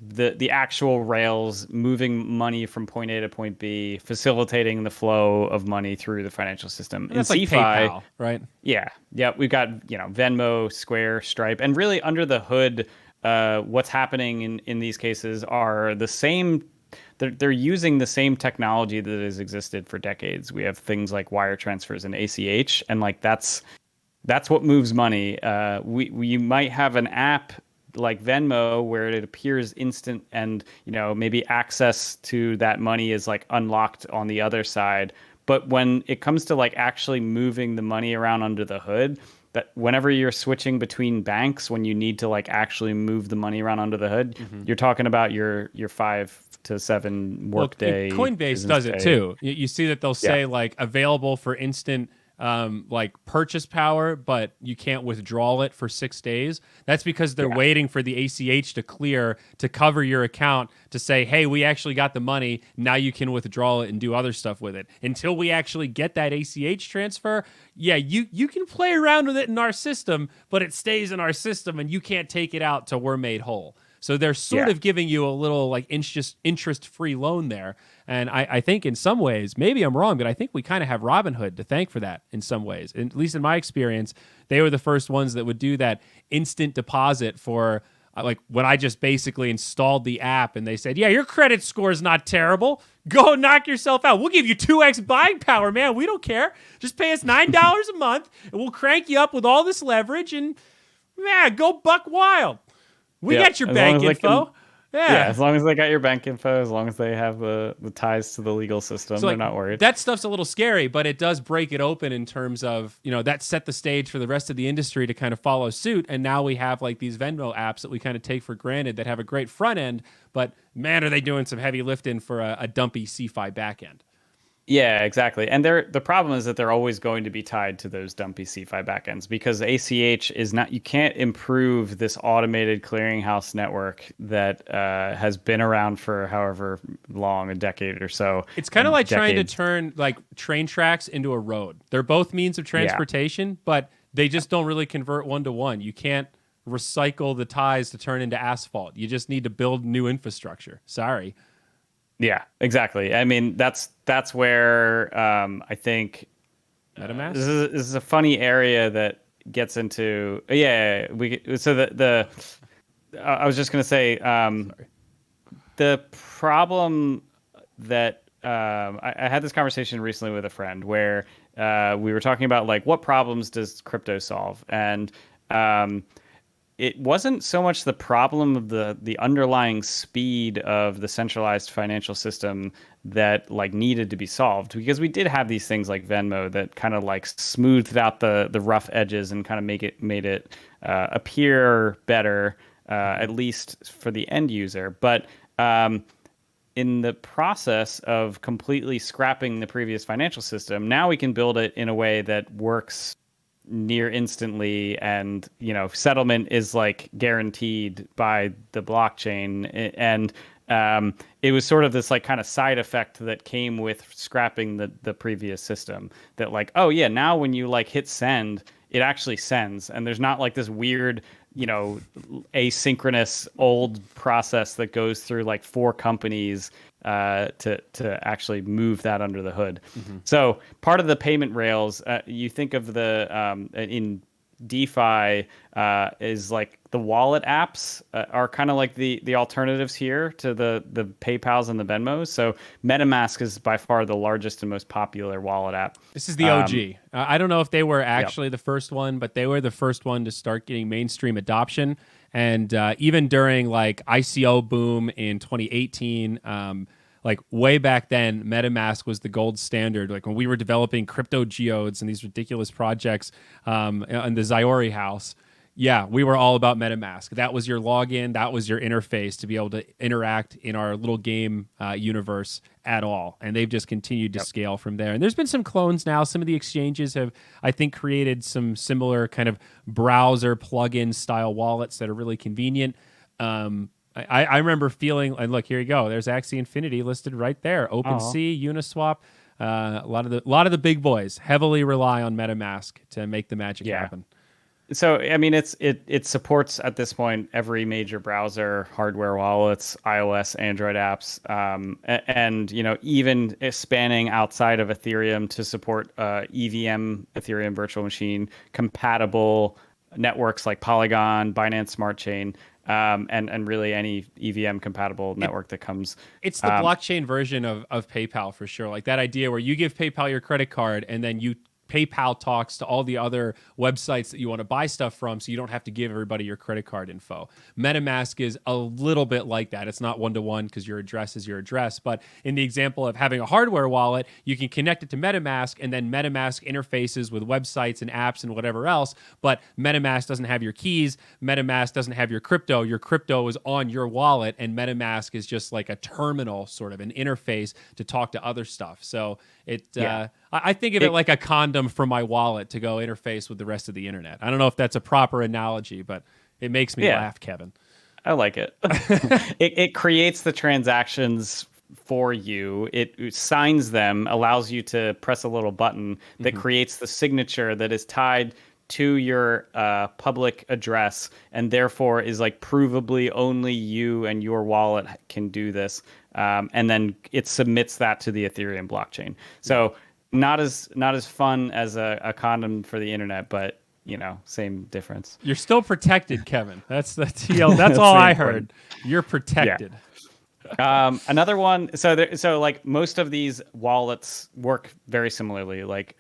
B: the actual rails moving money from point A to point B, facilitating the flow of money through the financial system.
A: That's
B: in
A: like
B: CeFi,
A: PayPal, right?
B: Yeah. We've got Venmo, Square, Stripe, and really under the hood, what's happening in these cases are the same. They're using the same technology that has existed for decades. We have things like wire transfers and ACH, and like that's what moves money. We might have an app like Venmo where it appears instant and maybe access to that money is like unlocked on the other side, but when it comes to like actually moving the money around under the hood, that whenever you're switching between banks, when you need to like actually move the money around under the hood, you're talking about your 5 to 7 workday.
A: Coinbase does it too. You see that they'll say like available for instant like purchase power, but you can't withdraw it for 6 days. That's because they're waiting for the ACH to clear to cover your account to say, hey, we actually got the money. Now you can withdraw it and do other stuff with it. Until we actually get that ACH transfer, yeah, you can play around with it in our system, but it stays in our system and you can't take it out till we're made whole. So they're sort of giving you a little like interest-free loan there. And I think in some ways, maybe I'm wrong, but I think we kind of have Robinhood to thank for that in some ways. And at least in my experience, they were the first ones that would do that instant deposit for like when I just basically installed the app and they said, yeah, your credit score is not terrible. Go knock yourself out. We'll give you 2x buying power, man. We don't care. Just pay us $9 a month and we'll crank you up with all this leverage and, man, go buck wild. We got your bank info. Yeah,
B: as long as they got your bank info, as long as they have the ties to the legal system, so, they're not worried.
A: That stuff's a little scary, but it does break it open in terms of, that set the stage for the rest of the industry to kind of follow suit. And now we have like these Venmo apps that we kind of take for granted that have a great front end, but man, are they doing some heavy lifting for a dumpy CeFi back end.
B: Yeah, exactly. And the problem is that they're always going to be tied to those dumpy CeFi backends because ACH is not, you can't improve this automated clearinghouse network that has been around for however long, a decade or so.
A: It's kind of like trying to turn like train tracks into a road. They're both means of transportation, but they just don't really convert one to one. You can't recycle the ties to turn into asphalt. You just need to build new infrastructure. Sorry.
B: Yeah, exactly. I mean, that's where I think
A: MetaMask.
B: This is a funny area that gets into. I was just gonna say the problem that I had this conversation recently with a friend where we were talking about like what problems does crypto solve, and it wasn't so much the problem of the underlying speed of the centralized financial system that like needed to be solved, because we did have these things like Venmo that kind of like smoothed out the rough edges and kind of made it appear better, at least for the end user. But in the process of completely scrapping the previous financial system, now we can build it in a way that works near instantly, and settlement is like guaranteed by the blockchain. And it was sort of this like kind of side effect that came with scrapping the previous system, that like, oh yeah, now when you like hit send, it actually sends, and there's not like this weird asynchronous old process that goes through like 4 companies to actually move that under the hood. Mm-hmm. So part of the payment rails, you think of the in DeFi is like the wallet apps are kind of like the alternatives here to the PayPals and the Venmos. So MetaMask is by far the largest and most popular wallet app.
A: This is the OG. I don't know if they were actually the first one, but they were the first one to start getting mainstream adoption. And even during like ICO boom in 2018, like way back then, MetaMask was the gold standard. Like when we were developing crypto geodes and these ridiculous projects in the Zyori house, yeah, we were all about MetaMask. That was your login. That was your interface to be able to interact in our little game universe at all. And they've just continued to scale from there. And there's been some clones now. Some of the exchanges have, I think, created some similar kind of browser plugin style wallets that are really convenient. I remember feeling, and look, here you go. There's Axie Infinity listed right there. OpenSea, Uniswap. A lot of the big boys heavily rely on MetaMask to make the magic happen.
B: So, I mean, it supports at this point every major browser, hardware wallets, iOS, Android apps, and even spanning outside of Ethereum to support EVM, Ethereum Virtual Machine compatible networks like Polygon, Binance Smart Chain. And really any EVM compatible network that comes.
A: It's the blockchain version of PayPal for sure. Like that idea where you give PayPal your credit card and then PayPal talks to all the other websites that you want to buy stuff from, so you don't have to give everybody your credit card info. MetaMask is a little bit like that. It's not one-to-one because your address is your address, but in the example of having a hardware wallet, you can connect it to MetaMask, and then MetaMask interfaces with websites and apps and whatever else, but MetaMask doesn't have your keys. MetaMask doesn't have your crypto. Your crypto is on your wallet, and MetaMask is just like a terminal, sort of an interface to talk to other stuff. So I think of it like a condom for my wallet to go interface with the rest of the internet. I don't know if that's a proper analogy, but it makes me laugh, Kevin.
B: I like it. It creates the transactions for you. It signs them, allows you to press a little button that creates the signature that is tied to your public address, and therefore is like provably only you and your wallet can do this. And then it submits that to the Ethereum blockchain. So not as fun as a condom for the internet, but same difference.
A: You're still protected, Kevin. That's all I heard. You're protected.
B: Another one. So like most of these wallets work very similarly. Like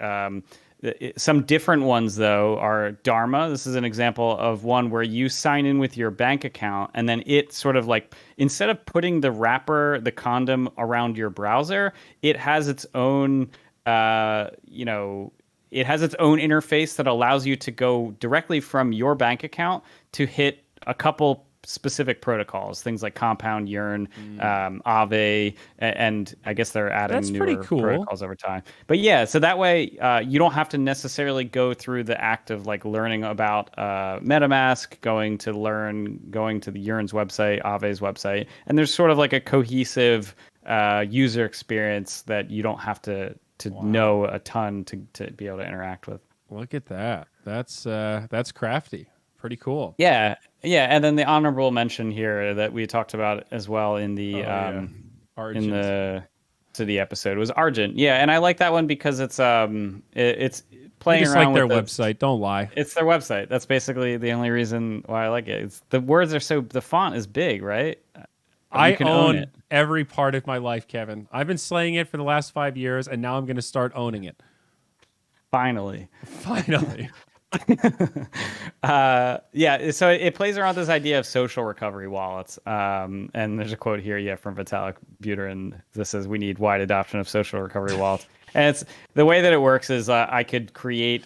B: some different ones though are Dharma. This is an example of one where you sign in with your bank account, and then it sort of like, instead of putting the wrapper, the condom around your browser, it has its own it has its own interface that allows you to go directly from your bank account to hit a couple specific protocols, things like Compound, Yearn, Aave, and I guess they're adding newer protocols over time. But yeah, so that way you don't have to necessarily go through the act of like learning about MetaMask, going to the Yearn's website, Aave's website, and there's sort of like a cohesive user experience that you don't have to know a ton to be able to interact with.
A: Look at that. That's crafty. Pretty cool.
B: Yeah. And then the honorable mention here that we talked about as well in the City episode was Argent. Yeah, and I like that one because it's playing around
A: like their
B: with
A: website. Don't lie.
B: It's their website. That's basically the only reason why I like it. It's the words are the font is big, right?
A: I own every part of my life, Kevin. I've been slaying it for the last 5 years, and now I'm going to start owning it.
B: Finally.
A: Yeah,
B: so it plays around this idea of social recovery wallets. And there's a quote here, from Vitalik Buterin. This says, "We need wide adoption of social recovery wallets." And it's the way that it works is I could create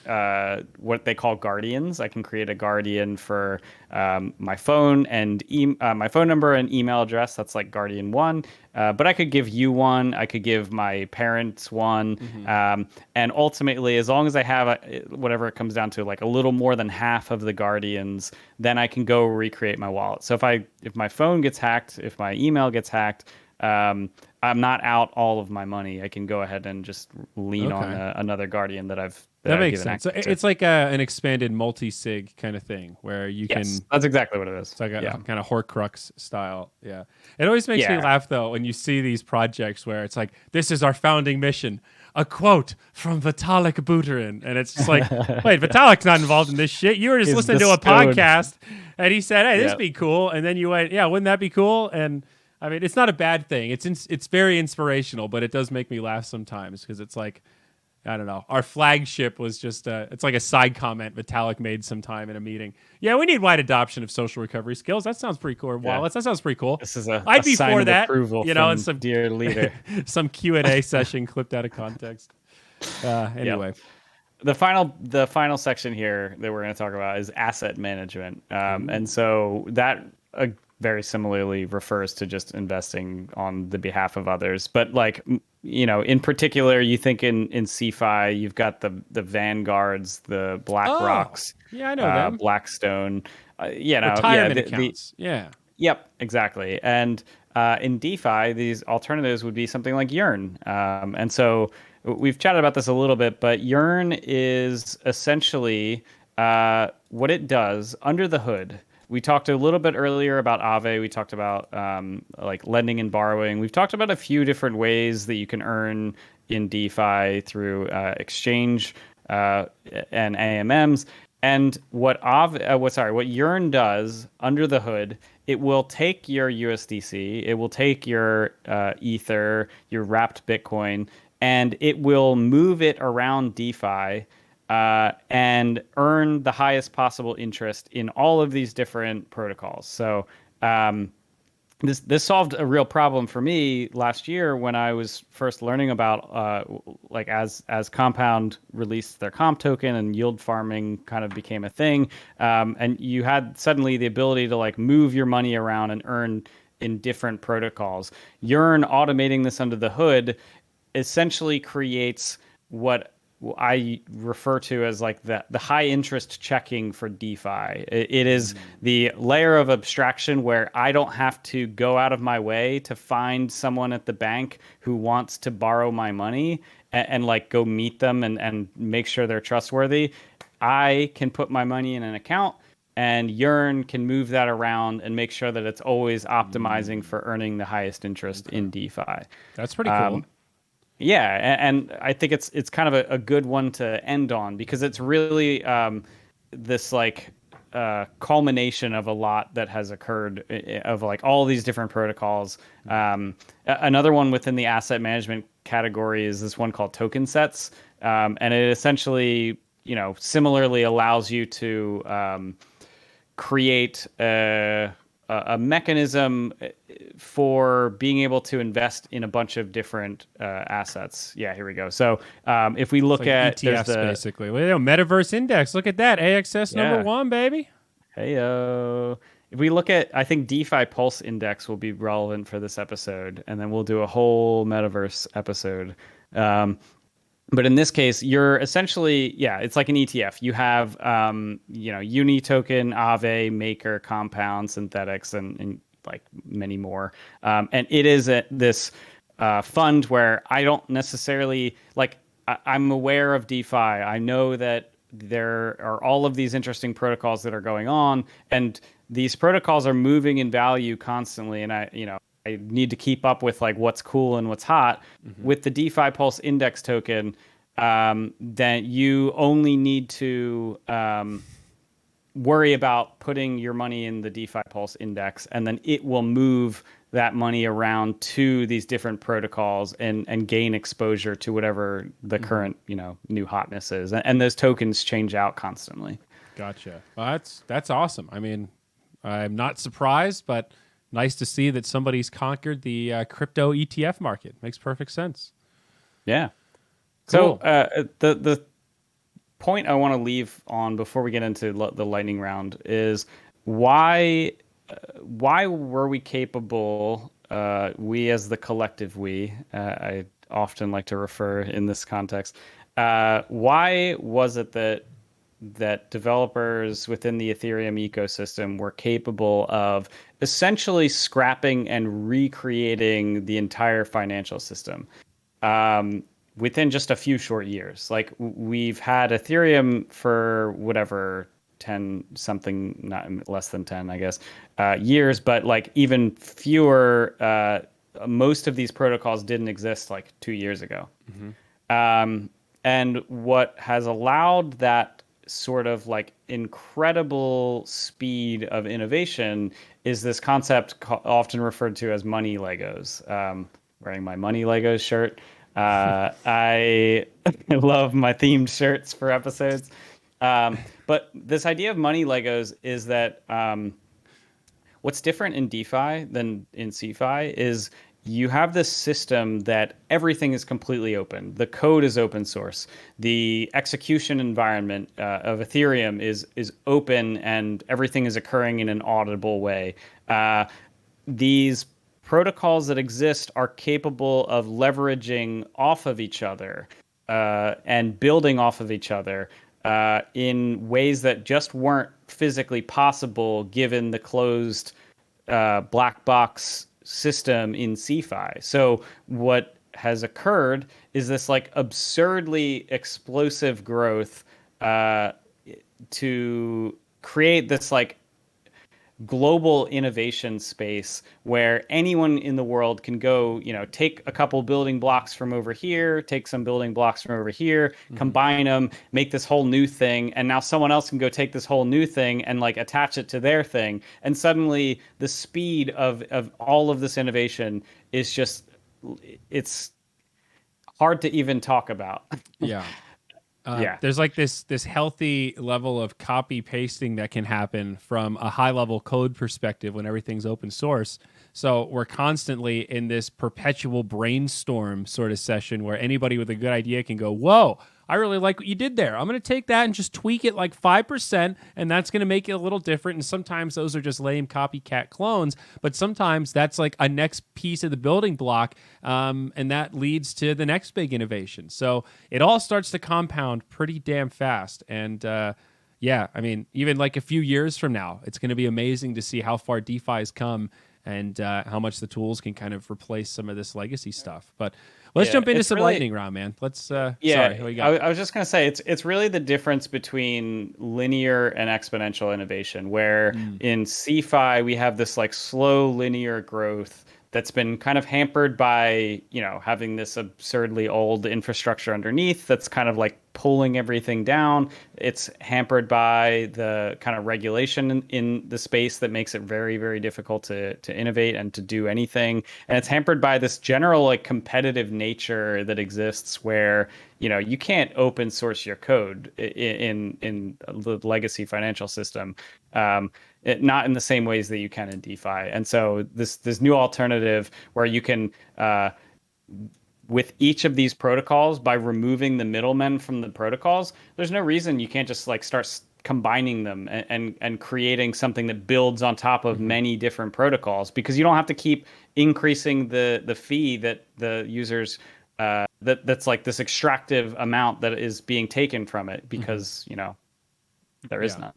B: what they call guardians. I can create a guardian for my phone and my phone number and email address. That's like Guardian 1. But I could give you one. I could give my parents one. And ultimately, as long as I have whatever it comes down to, like a little more than half of the guardians, then I can go recreate my wallet. So if my phone gets hacked, if my email gets hacked, I'm not out all of my money. I can go ahead and just lean on another guardian that
A: makes sense. So it's like an expanded multi-sig kind of thing where you can.
B: That's exactly what it is.
A: It's like a kind of Horcrux style. Yeah. It always makes me laugh though when you see these projects where it's like, "This is our founding mission." A quote from Vitalik Buterin. And it's just like, wait, Vitalik's not involved in this shit. You were just listening to a podcast and he said, "Hey, this would be cool." And then you went, "Yeah, wouldn't that be cool?" And I mean, it's not a bad thing. It's very inspirational, but it does make me laugh sometimes because it's like, I don't know. Our flagship was just it's like a side comment Vitalik made sometime in a meeting. "Yeah, we need wide adoption of social recovery skills. That sounds pretty cool." Or wallets. That sounds pretty cool.
B: This is
A: I'd be
B: sign
A: for
B: of
A: that.
B: Approval
A: and some
B: dear leader.
A: some Q&A session clipped out of context. Anyway.
B: The final section here that we're going to talk about is asset management. And so that very similarly refers to just investing on the behalf of others. But like, in particular, you think in CeFi, you've got the Vanguards, the BlackRocks,
A: I know them.
B: Blackstone,
A: retirement accounts.
B: Yep, exactly. And in DeFi, these alternatives would be something like Yearn. And so we've chatted about this a little bit, but Yearn is essentially what it does under the hood. We talked a little bit earlier about Aave. We talked about like lending and borrowing. We've talked about a few different ways that you can earn in DeFi through exchange and AMMs. And what Yearn does under the hood, it will take your USDC, it will take your Ether, your wrapped Bitcoin, and it will move it around DeFi and earn the highest possible interest in all of these different protocols. So this solved a real problem for me last year when I was first learning about like as Compound released their comp token and yield farming kind of became a thing, and you had suddenly the ability to like move your money around and earn in different protocols. Yearn automating this under the hood essentially creates what I refer to as like the high interest checking for DeFi. It is the layer of abstraction where I don't have to go out of my way to find someone at the bank who wants to borrow my money and like go meet them and make sure they're trustworthy. I can put my money in an account, and Yearn can move that around and make sure that it's always optimizing for earning the highest interest in DeFi.
A: That's pretty cool.
B: Yeah, and I think it's kind of a good one to end on because it's really this like culmination of a lot that has occurred of like all these different protocols. Another one within the asset management category is this one called token sets, and it essentially, similarly allows you to create a mechanism for being able to invest in a bunch of different assets. Yeah, here we go. So if we look
A: Like
B: at
A: ETFs, basically. Well, Metaverse Index. Look at that. AXS number 1, baby.
B: Heyo. If we look at, I think DeFi Pulse Index will be relevant for this episode, and then we'll do a whole Metaverse episode. But in this case, you're essentially, it's like an ETF. You have, Uni token, Aave, Maker, Compound, Synthetics, and like many more. And it is this fund where I don't necessarily, like, I'm aware of DeFi. I know that there are all of these interesting protocols that are going on, and these protocols are moving in value constantly. And I need to keep up with like what's cool and what's hot. With the DeFi Pulse Index token, then you only need to worry about putting your money in the DeFi Pulse Index, and then it will move that money around to these different protocols and gain exposure to whatever the current new hotness is. And those tokens change out constantly.
A: Gotcha. Well, that's awesome. I mean, I'm not surprised, but nice to see that somebody's conquered the crypto ETF market. Makes perfect sense.
B: Yeah.
A: Cool.
B: So the point I want to leave on before we get into the lightning round is why were we capable, we as the collective we, I often like to refer in this context, why was it that developers within the Ethereum ecosystem were capable of essentially scrapping and recreating the entire financial system within just a few short years? Like, we've had Ethereum for whatever, 10 something, not less than 10, I guess, years, but like even fewer, most of these protocols didn't exist like 2 years ago. And what has allowed that sort of like incredible speed of innovation is this concept often referred to as money Legos. Wearing my money Legos shirt. I love my themed shirts for episodes. But this idea of money Legos is that what's different in DeFi than in CeFi is you have this system that everything is completely open. The code is open source. The execution environment of Ethereum is open, and everything is occurring in an auditable way. These protocols that exist are capable of leveraging off of each other and building off of each other in ways that just weren't physically possible given the closed black box system in CeFi. So what has occurred is this like absurdly explosive growth to create this like global innovation space where anyone in the world can go, take a couple building blocks from over here, take some building blocks from over here, combine them, make this whole new thing. And now someone else can go take this whole new thing and like attach it to their thing. And suddenly the speed of all of this innovation is just, it's hard to even talk about.
A: Yeah. There's like this healthy level of copy pasting that can happen from a high level code perspective when everything's open source. So we're constantly in this perpetual brainstorm sort of session where anybody with a good idea can go, whoa, I really like what you did there. I'm going to take that and just tweak it like 5%, and that's going to make it a little different. And sometimes those are just lame copycat clones, but sometimes that's like a next piece of the building block, and that leads to the next big innovation. So it all starts to compound pretty damn fast. And yeah, I mean, even like a few years from now, it's going to be amazing to see how far DeFi has come and how much the tools can kind of replace some of this legacy stuff. But let's jump into some lightning round, man. Let's. Sorry, what you got?
B: I was just gonna say it's really the difference between linear and exponential innovation. Where in CeFi we have this like slow linear growth that's been kind of hampered by, having this absurdly old infrastructure underneath that's kind of like pulling everything down. It's hampered by the kind of regulation in the space that makes it very, very difficult to innovate and to do anything. And it's hampered by this general like competitive nature that exists where, you can't open source your code in the legacy financial system. Not in the same ways that you can in DeFi. And so this new alternative where you can, with each of these protocols, by removing the middlemen from the protocols, there's no reason you can't just like start combining them and creating something that builds on top of many different protocols, because you don't have to keep increasing the fee that the users that's like this extractive amount that is being taken from it, because there is none.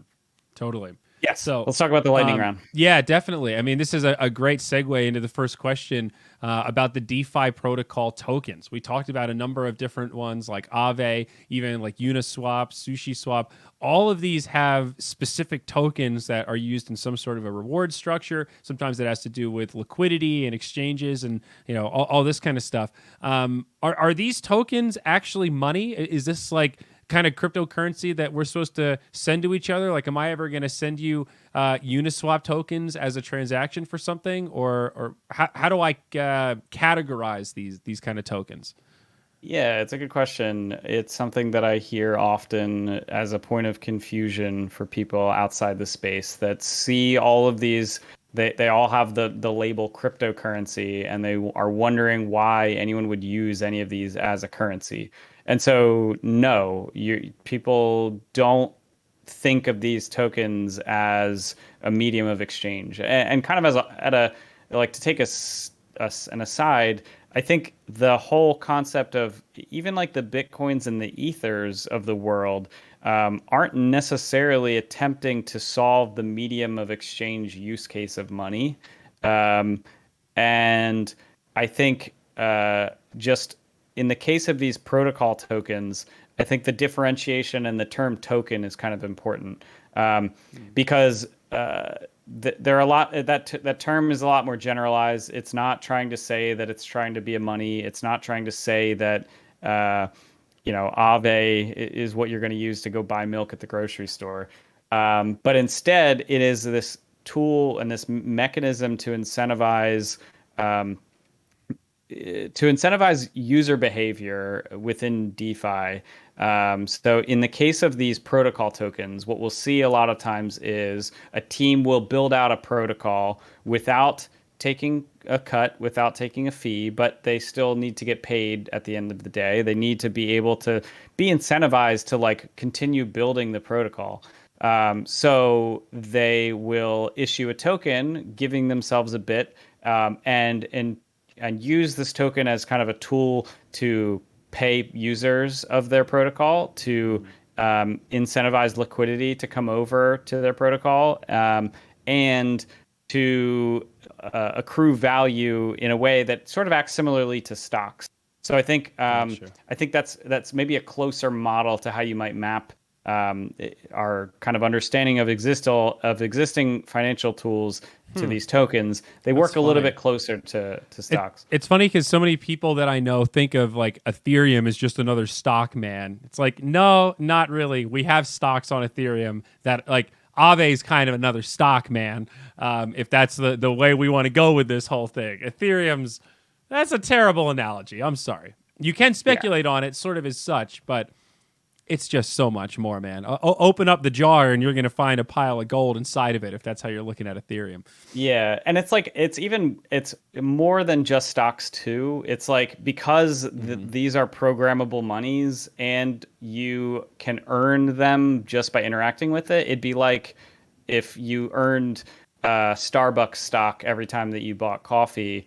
A: Totally.
B: Yes.
A: So
B: let's talk about the lightning round.
A: Yeah, definitely. I mean, this is a great segue into the first question about the DeFi protocol tokens. We talked about a number of different ones like Aave, even like Uniswap, SushiSwap. All of these have specific tokens that are used in some sort of a reward structure. Sometimes it has to do with liquidity and exchanges and all this kind of stuff. Are these tokens actually money? Is this like kind of cryptocurrency that we're supposed to send to each other? Like, am I ever going to send you Uniswap tokens as a transaction for something, or how do I categorize these kind of tokens?
B: Yeah, it's a good question. It's something that I hear often as a point of confusion for people outside the space that see all of these. They all have the label cryptocurrency, and they are wondering why anyone would use any of these as a currency. And so, no, people don't think of these tokens as a medium of exchange. And kind of like to take an aside, I think the whole concept of even like the Bitcoins and the Ethers of the world aren't necessarily attempting to solve the medium of exchange use case of money. And I think just in the case of these protocol tokens, I think the differentiation and the term token is kind of important, because there are a lot that term is a lot more generalized. It's not trying to say that it's trying to be a money. It's not trying to say that Aave is what you're going to use to go buy milk at the grocery store. But instead, it is this tool and this mechanism to incentivize user behavior within DeFi. So in the case of these protocol tokens, what we'll see a lot of times is a team will build out a protocol without taking a cut, without taking a fee, but they still need to get paid at the end of the day. They need to be able to be incentivized to like continue building the protocol. So they will issue a token, giving themselves a bit, and use this token as kind of a tool to pay users of their protocol, to incentivize liquidity to come over to their protocol, and to accrue value in a way that sort of acts similarly to stocks. So I think that's maybe a closer model to how you might map our kind of understanding of existing financial tools to these tokens. They work a little bit closer to stocks.
A: It's funny because so many people that I know think of like Ethereum as just another stock, man. It's like, no, not really. We have stocks on Ethereum that like Aave is kind of another stock, man. If that's the way we want to go with this whole thing. That's a terrible analogy. I'm sorry. You can speculate on it sort of as such, but It's just so much more, man. Open up the jar and you're going to find a pile of gold inside of it if that's how you're looking at Ethereum.
B: Yeah, and it's like it's more than just stocks too. It's like because these are programmable monies and you can earn them just by interacting with it. It'd be like if you earned Starbucks stock every time that you bought coffee,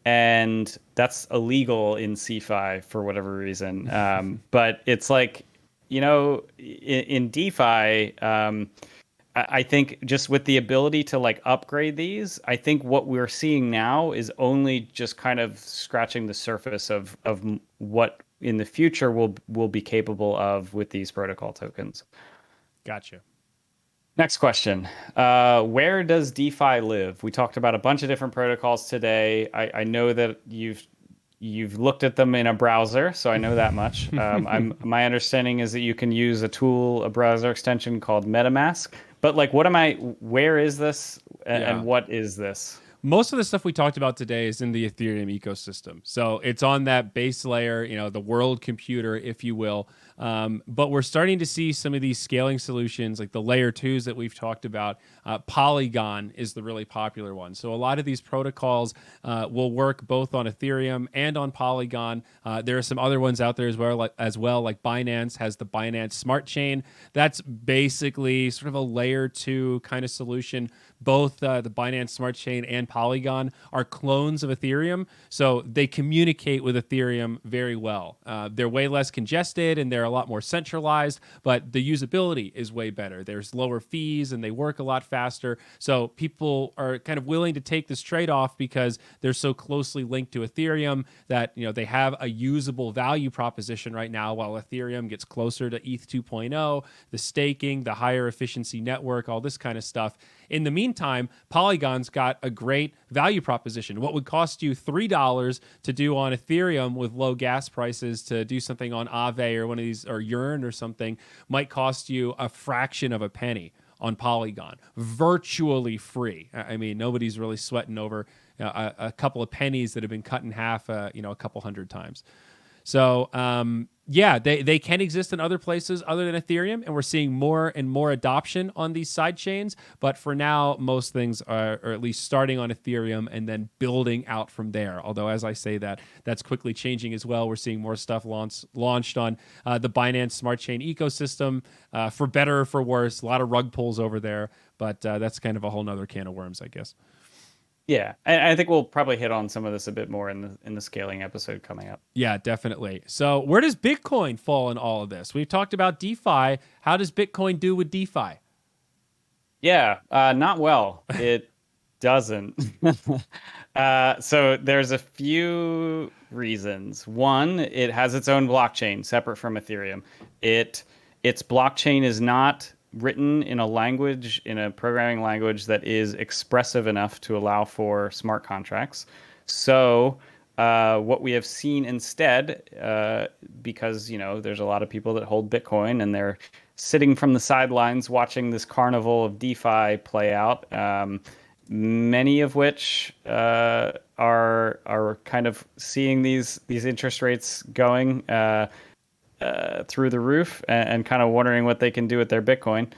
B: and that's illegal in CeFi for whatever reason. But it's like, in DeFi. I think just with the ability to like upgrade these, I think what we're seeing now is only just kind of scratching the surface of what in the future will be capable of with these protocol tokens.
A: Gotcha.
B: Next question. Where does DeFi live? We talked about a bunch of different protocols today. I know that you've looked at them in a browser, so I know that much. My understanding is that you can use a browser extension called MetaMask. But like, where is this
A: Yeah.
B: and what is this?
A: Most of the stuff we talked about today is in the Ethereum ecosystem. So it's on that base layer, the world computer, if you will. But we're starting to see some of these scaling solutions, like the layer twos that we've talked about. Polygon is the really popular one. So a lot of these protocols will work both on Ethereum and on Polygon. There are some other ones out there as well, like Binance has the Binance Smart Chain. That's basically sort of a layer two kind of solution. Both the Binance Smart Chain and Polygon are clones of Ethereum, so they communicate with Ethereum very well. They're way less congested and they're a lot more centralized, but the usability is way better. There's lower fees and they work a lot faster. So people are kind of willing to take this trade-off because they're so closely linked to Ethereum that they have a usable value proposition right now, while Ethereum gets closer to ETH 2.0, the staking, the higher efficiency network, all this kind of stuff. In the meantime, Polygon's got a great value proposition. What would cost you $3 to do on Ethereum with low gas prices to do something on Aave or one of these, or Yearn or something, might cost you a fraction of a penny on Polygon, virtually free. I mean, nobody's really sweating over a couple of pennies that have been cut in half, a couple hundred times. So, yeah, they can exist in other places other than Ethereum, and we're seeing more and more adoption on these side chains. But for now, most things are at least starting on Ethereum and then building out from there. Although, as I say that, that's quickly changing as well. We're seeing more stuff launched on the Binance Smart Chain ecosystem, for better or for worse. A lot of rug pulls over there, but that's kind of a whole nother can of worms, I guess.
B: Yeah, I think we'll probably hit on some of this a bit more in the scaling episode coming up.
A: Yeah, definitely. So where does Bitcoin fall in all of this? We've talked about DeFi. How does Bitcoin do with DeFi?
B: Yeah, not well. It doesn't. So there's a few reasons. One, it has its own blockchain separate from Ethereum. Its blockchain is not written in a programming language that is expressive enough to allow for smart contracts. So what we have seen instead, because there's a lot of people that hold Bitcoin and they're sitting from the sidelines watching this carnival of DeFi play out, many of which are kind of seeing these interest rates going through the roof and kind of wondering what they can do with their Bitcoin.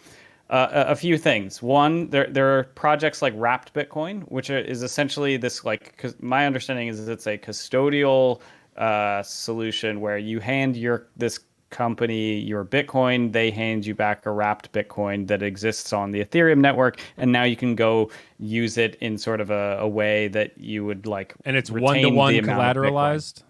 B: A few things. One, there are projects like Wrapped Bitcoin, which is essentially this my understanding is it's a custodial solution where you hand this company your Bitcoin, they hand you back a wrapped Bitcoin that exists on the Ethereum network, and now you can go use it in sort of a way that you would like.
A: And it's
B: retain
A: one-to-one
B: the amount of Bitcoin.
A: collateralized?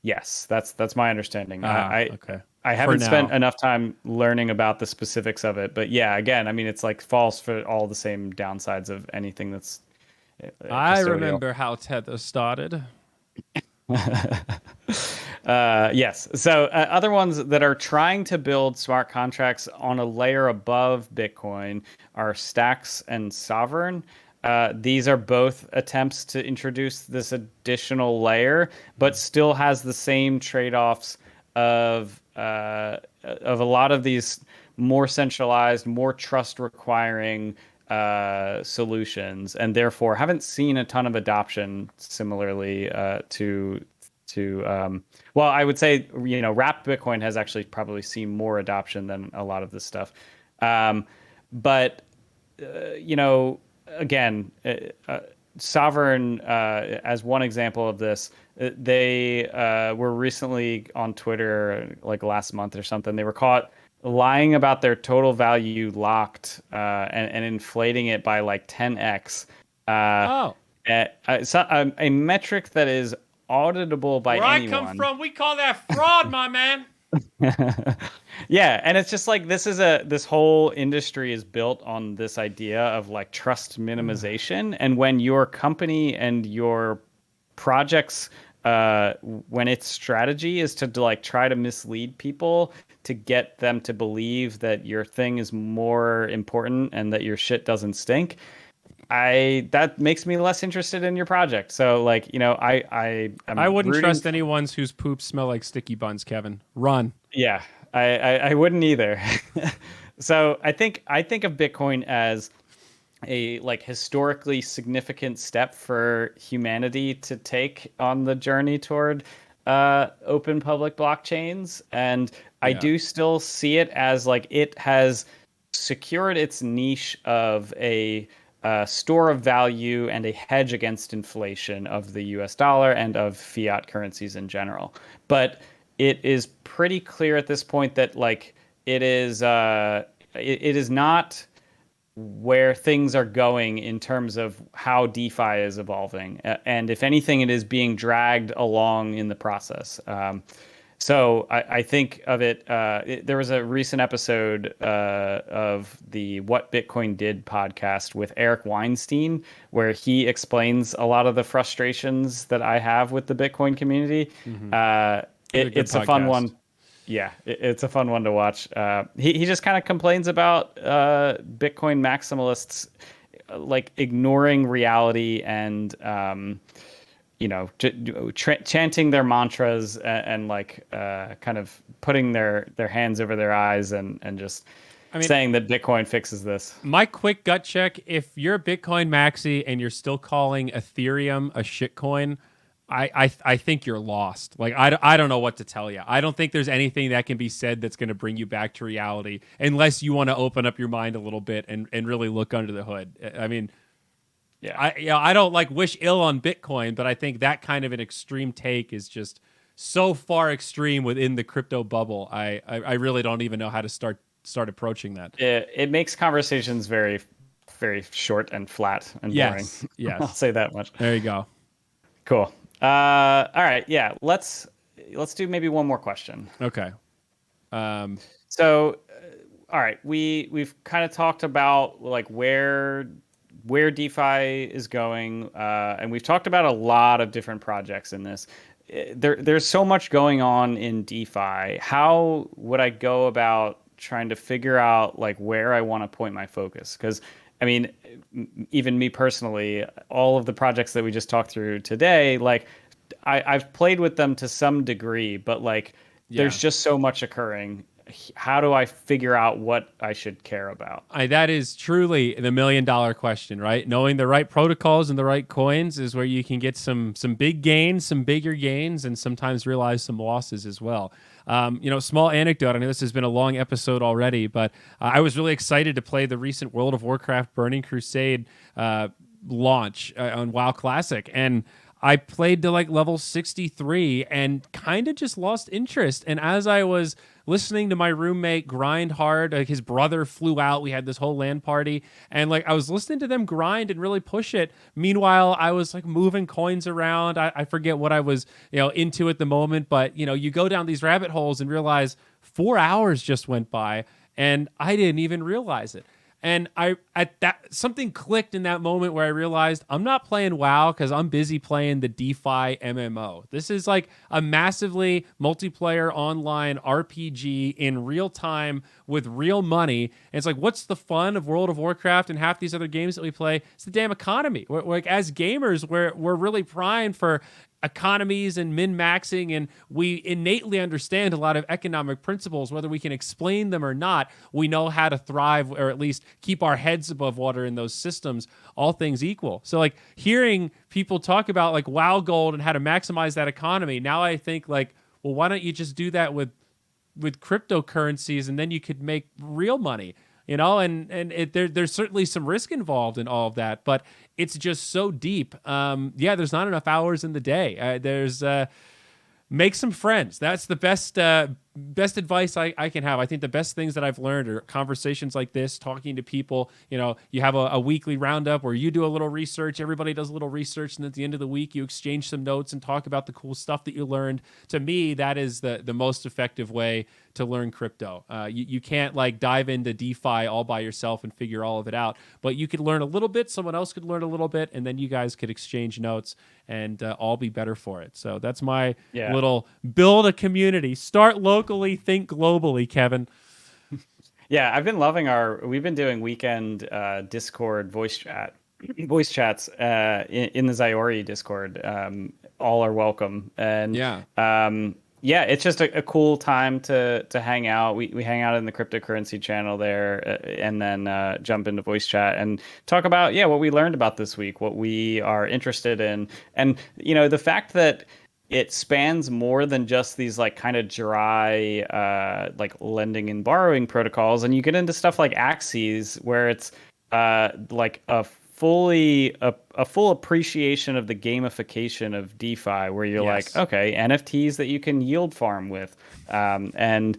B: Yes, that's my understanding.
A: Okay.
B: I haven't spent enough time learning about the specifics of it, but yeah, again, I mean, it's like false for all the same downsides of anything that's
A: I
B: custodial.
A: remember how Tether started.
B: Yes. So other ones that are trying to build smart contracts on a layer above Bitcoin are Stacks and Sovereign. These are both attempts to introduce this additional layer, but still has the same trade-offs of a lot of these more centralized, more trust requiring solutions, and therefore haven't seen a ton of adoption similarly to well, I would say, wrapped Bitcoin has actually probably seen more adoption than a lot of this stuff. But again, Sovereign, as one example of this, they were recently on Twitter, like last month or something. They were caught lying about their total value locked and inflating it by like 10x.
A: Oh,
B: A metric that is auditable by
A: where I
B: anyone.
A: come from, we call that fraud, my man.
B: Yeah, and it's just like this whole industry is built on this idea of like trust minimization, and when your company and your projects when its strategy is to like try to mislead people to get them to believe that your thing is more important and that your shit doesn't stink, that makes me less interested in your project. So like,
A: I wouldn't trust anyone whose poops smell like sticky buns, Kevin. Run.
B: Yeah, I wouldn't either. So I think of Bitcoin as a like historically significant step for humanity to take on the journey toward open public blockchains, and I do still see it as like it has secured its niche of a store of value and a hedge against inflation of the US dollar and of fiat currencies in general. But it is pretty clear at this point that like it is not where things are going in terms of how DeFi is evolving. And if anything, it is being dragged along in the process. So I think of it, there was a recent episode of the What Bitcoin Did podcast with Eric Weinstein, where he explains a lot of the frustrations that I have with the Bitcoin community. Mm-hmm. It's a fun one. Yeah, it's a fun one to watch. He just kind of complains about Bitcoin maximalists like ignoring reality and chanting their mantras and like kind of putting their hands over their eyes and just saying that Bitcoin fixes this.
A: My quick gut check: if you're a Bitcoin maxi and you're still calling Ethereum a shitcoin, I think you're lost. Like, I don't know what to tell you. I don't think there's anything that can be said that's going to bring you back to reality unless you want to open up your mind a little bit and really look under the hood. I mean, yeah, I don't like wish ill on Bitcoin, but I think that kind of an extreme take is just so far extreme within the crypto bubble. I really don't even know how to start approaching that.
B: It makes conversations very, very short and flat and boring.
A: Yes.
B: I'll say that much.
A: There you go.
B: Cool. All right. Yeah. Let's do maybe one more question.
A: Okay.
B: So, all right. We've kind of talked about like where DeFi is going, and we've talked about a lot of different projects in this. There's so much going on in DeFi. How would I go about trying to figure out like where I want to point my focus? Because I mean, even me personally, all of the projects that we just talked through today, like I've played with them to some degree, but like there's just so much occurring. How do I figure out what I should care about?
A: That is truly the $1 million question, right? Knowing the right protocols and the right coins is where you can get some big gains, some bigger gains, and sometimes realize some losses as well. Small anecdote. I know this has been a long episode already, but I was really excited to play the recent World of Warcraft Burning Crusade launch on WoW Classic, and I played to like level 63 and kind of just lost interest. And as I was listening to my roommate grind hard, like his brother flew out, we had this whole LAN party, and like I was listening to them grind and really push it. Meanwhile, I was like moving coins around. I forget what I was into at the moment, but you go down these rabbit holes and realize 4 hours just went by and I didn't even realize it. And something clicked in that moment where I realized I'm not playing WoW because I'm busy playing the DeFi MMO. This is like a massively multiplayer online RPG in real time with real money. And it's like, what's the fun of World of Warcraft and half these other games that we play? It's the damn economy. Like as gamers, we're really primed for economies and min-maxing, and we innately understand a lot of economic principles, whether we can explain them or not. We know how to thrive, or at least keep our heads above water in those systems, all things equal. So like hearing people talk about like wow gold and how to maximize that economy, now I think like, well, why don't you just do that with cryptocurrencies, and then you could make real money, there's certainly some risk involved in all of that, but it's just so deep. There's not enough hours in the day. Make some friends. That's the best advice I can have. I think the best things that I've learned are conversations like this, talking to people. You have a weekly roundup where you do a little research, everybody does a little research, and at the end of the week, you exchange some notes and talk about the cool stuff that you learned. To me, that is the most effective way to learn crypto. You can't like dive into DeFi all by yourself and figure all of it out, but you could learn a little bit, someone else could learn a little bit, and then you guys could exchange notes and all be better for it. So that's my little build a community. Start locally, think globally, Kevin.
B: Yeah, I've been loving we've been doing weekend Discord voice chats in the Zyori Discord. All are welcome. And it's just a cool time to hang out. We hang out in the cryptocurrency channel there, and then jump into voice chat and talk about what we learned about this week, what we are interested in, and the fact that it spans more than just these like kind of dry like lending and borrowing protocols, and you get into stuff like Axes, where it's like a full appreciation of the gamification of DeFi, where you're like, okay, NFTs that you can yield farm with, and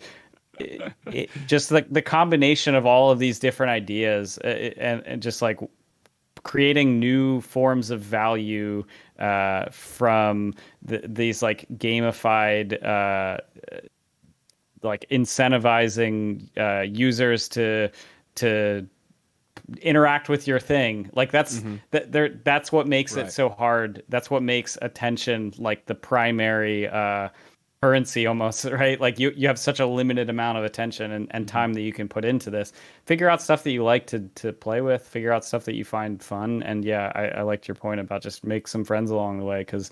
B: just like the combination of all of these different ideas, and just like creating new forms of value from these like gamified, like incentivizing users to interact with your thing. Like that's what makes it so hard. That's what makes attention like the primary currency almost, right? Like you have such a limited amount of attention and time that you can put into this. Figure out stuff that you like to play with, figure out stuff that you find fun. And I liked your point about just make some friends along the way, because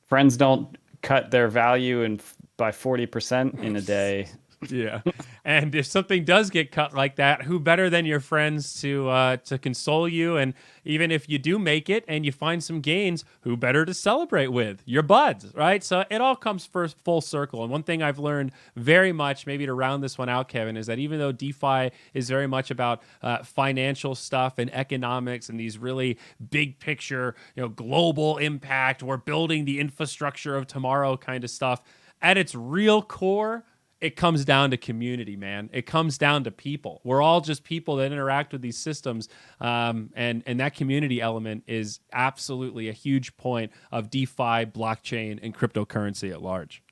B: friends don't cut their value by 40% in a day.
A: Yeah. And if something does get cut like that, who better than your friends to console you? And even if you do make it and you find some gains, who better to celebrate with? Your buds, right? So it all comes full circle. And one thing I've learned very much, maybe to round this one out, Kevin, is that even though DeFi is very much about financial stuff and economics and these really big picture, global impact, we're building the infrastructure of tomorrow kind of stuff, at its real core, it comes down to community, man. It comes down to people. We're all just people that interact with these systems. And that community element is absolutely a huge point of DeFi, blockchain, and cryptocurrency at large.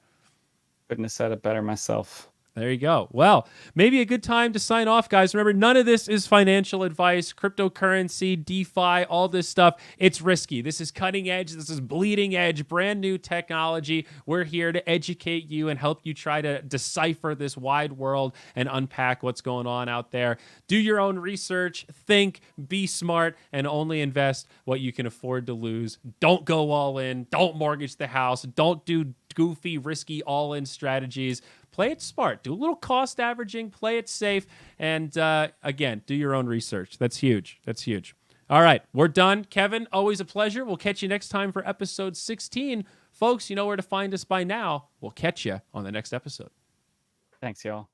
B: Couldn't have said it better myself.
A: There you go. Well, maybe a good time to sign off, guys. Remember, none of this is financial advice. Cryptocurrency, DeFi, all this stuff, it's risky. This is cutting edge. This is bleeding edge, brand new technology. We're here to educate you and help you try to decipher this wide world and unpack what's going on out there. Do your own research, think, be smart, and only invest what you can afford to lose. Don't go all in. Don't mortgage the house. Don't do goofy, risky all-in strategies. Play it smart. Do a little cost averaging. Play it safe. And again, do your own research. That's huge. That's huge. All right, we're done. Kevin, always a pleasure. We'll catch you next time for episode 16. Folks, you know where to find us by now. We'll catch you on the next episode.
B: Thanks, y'all.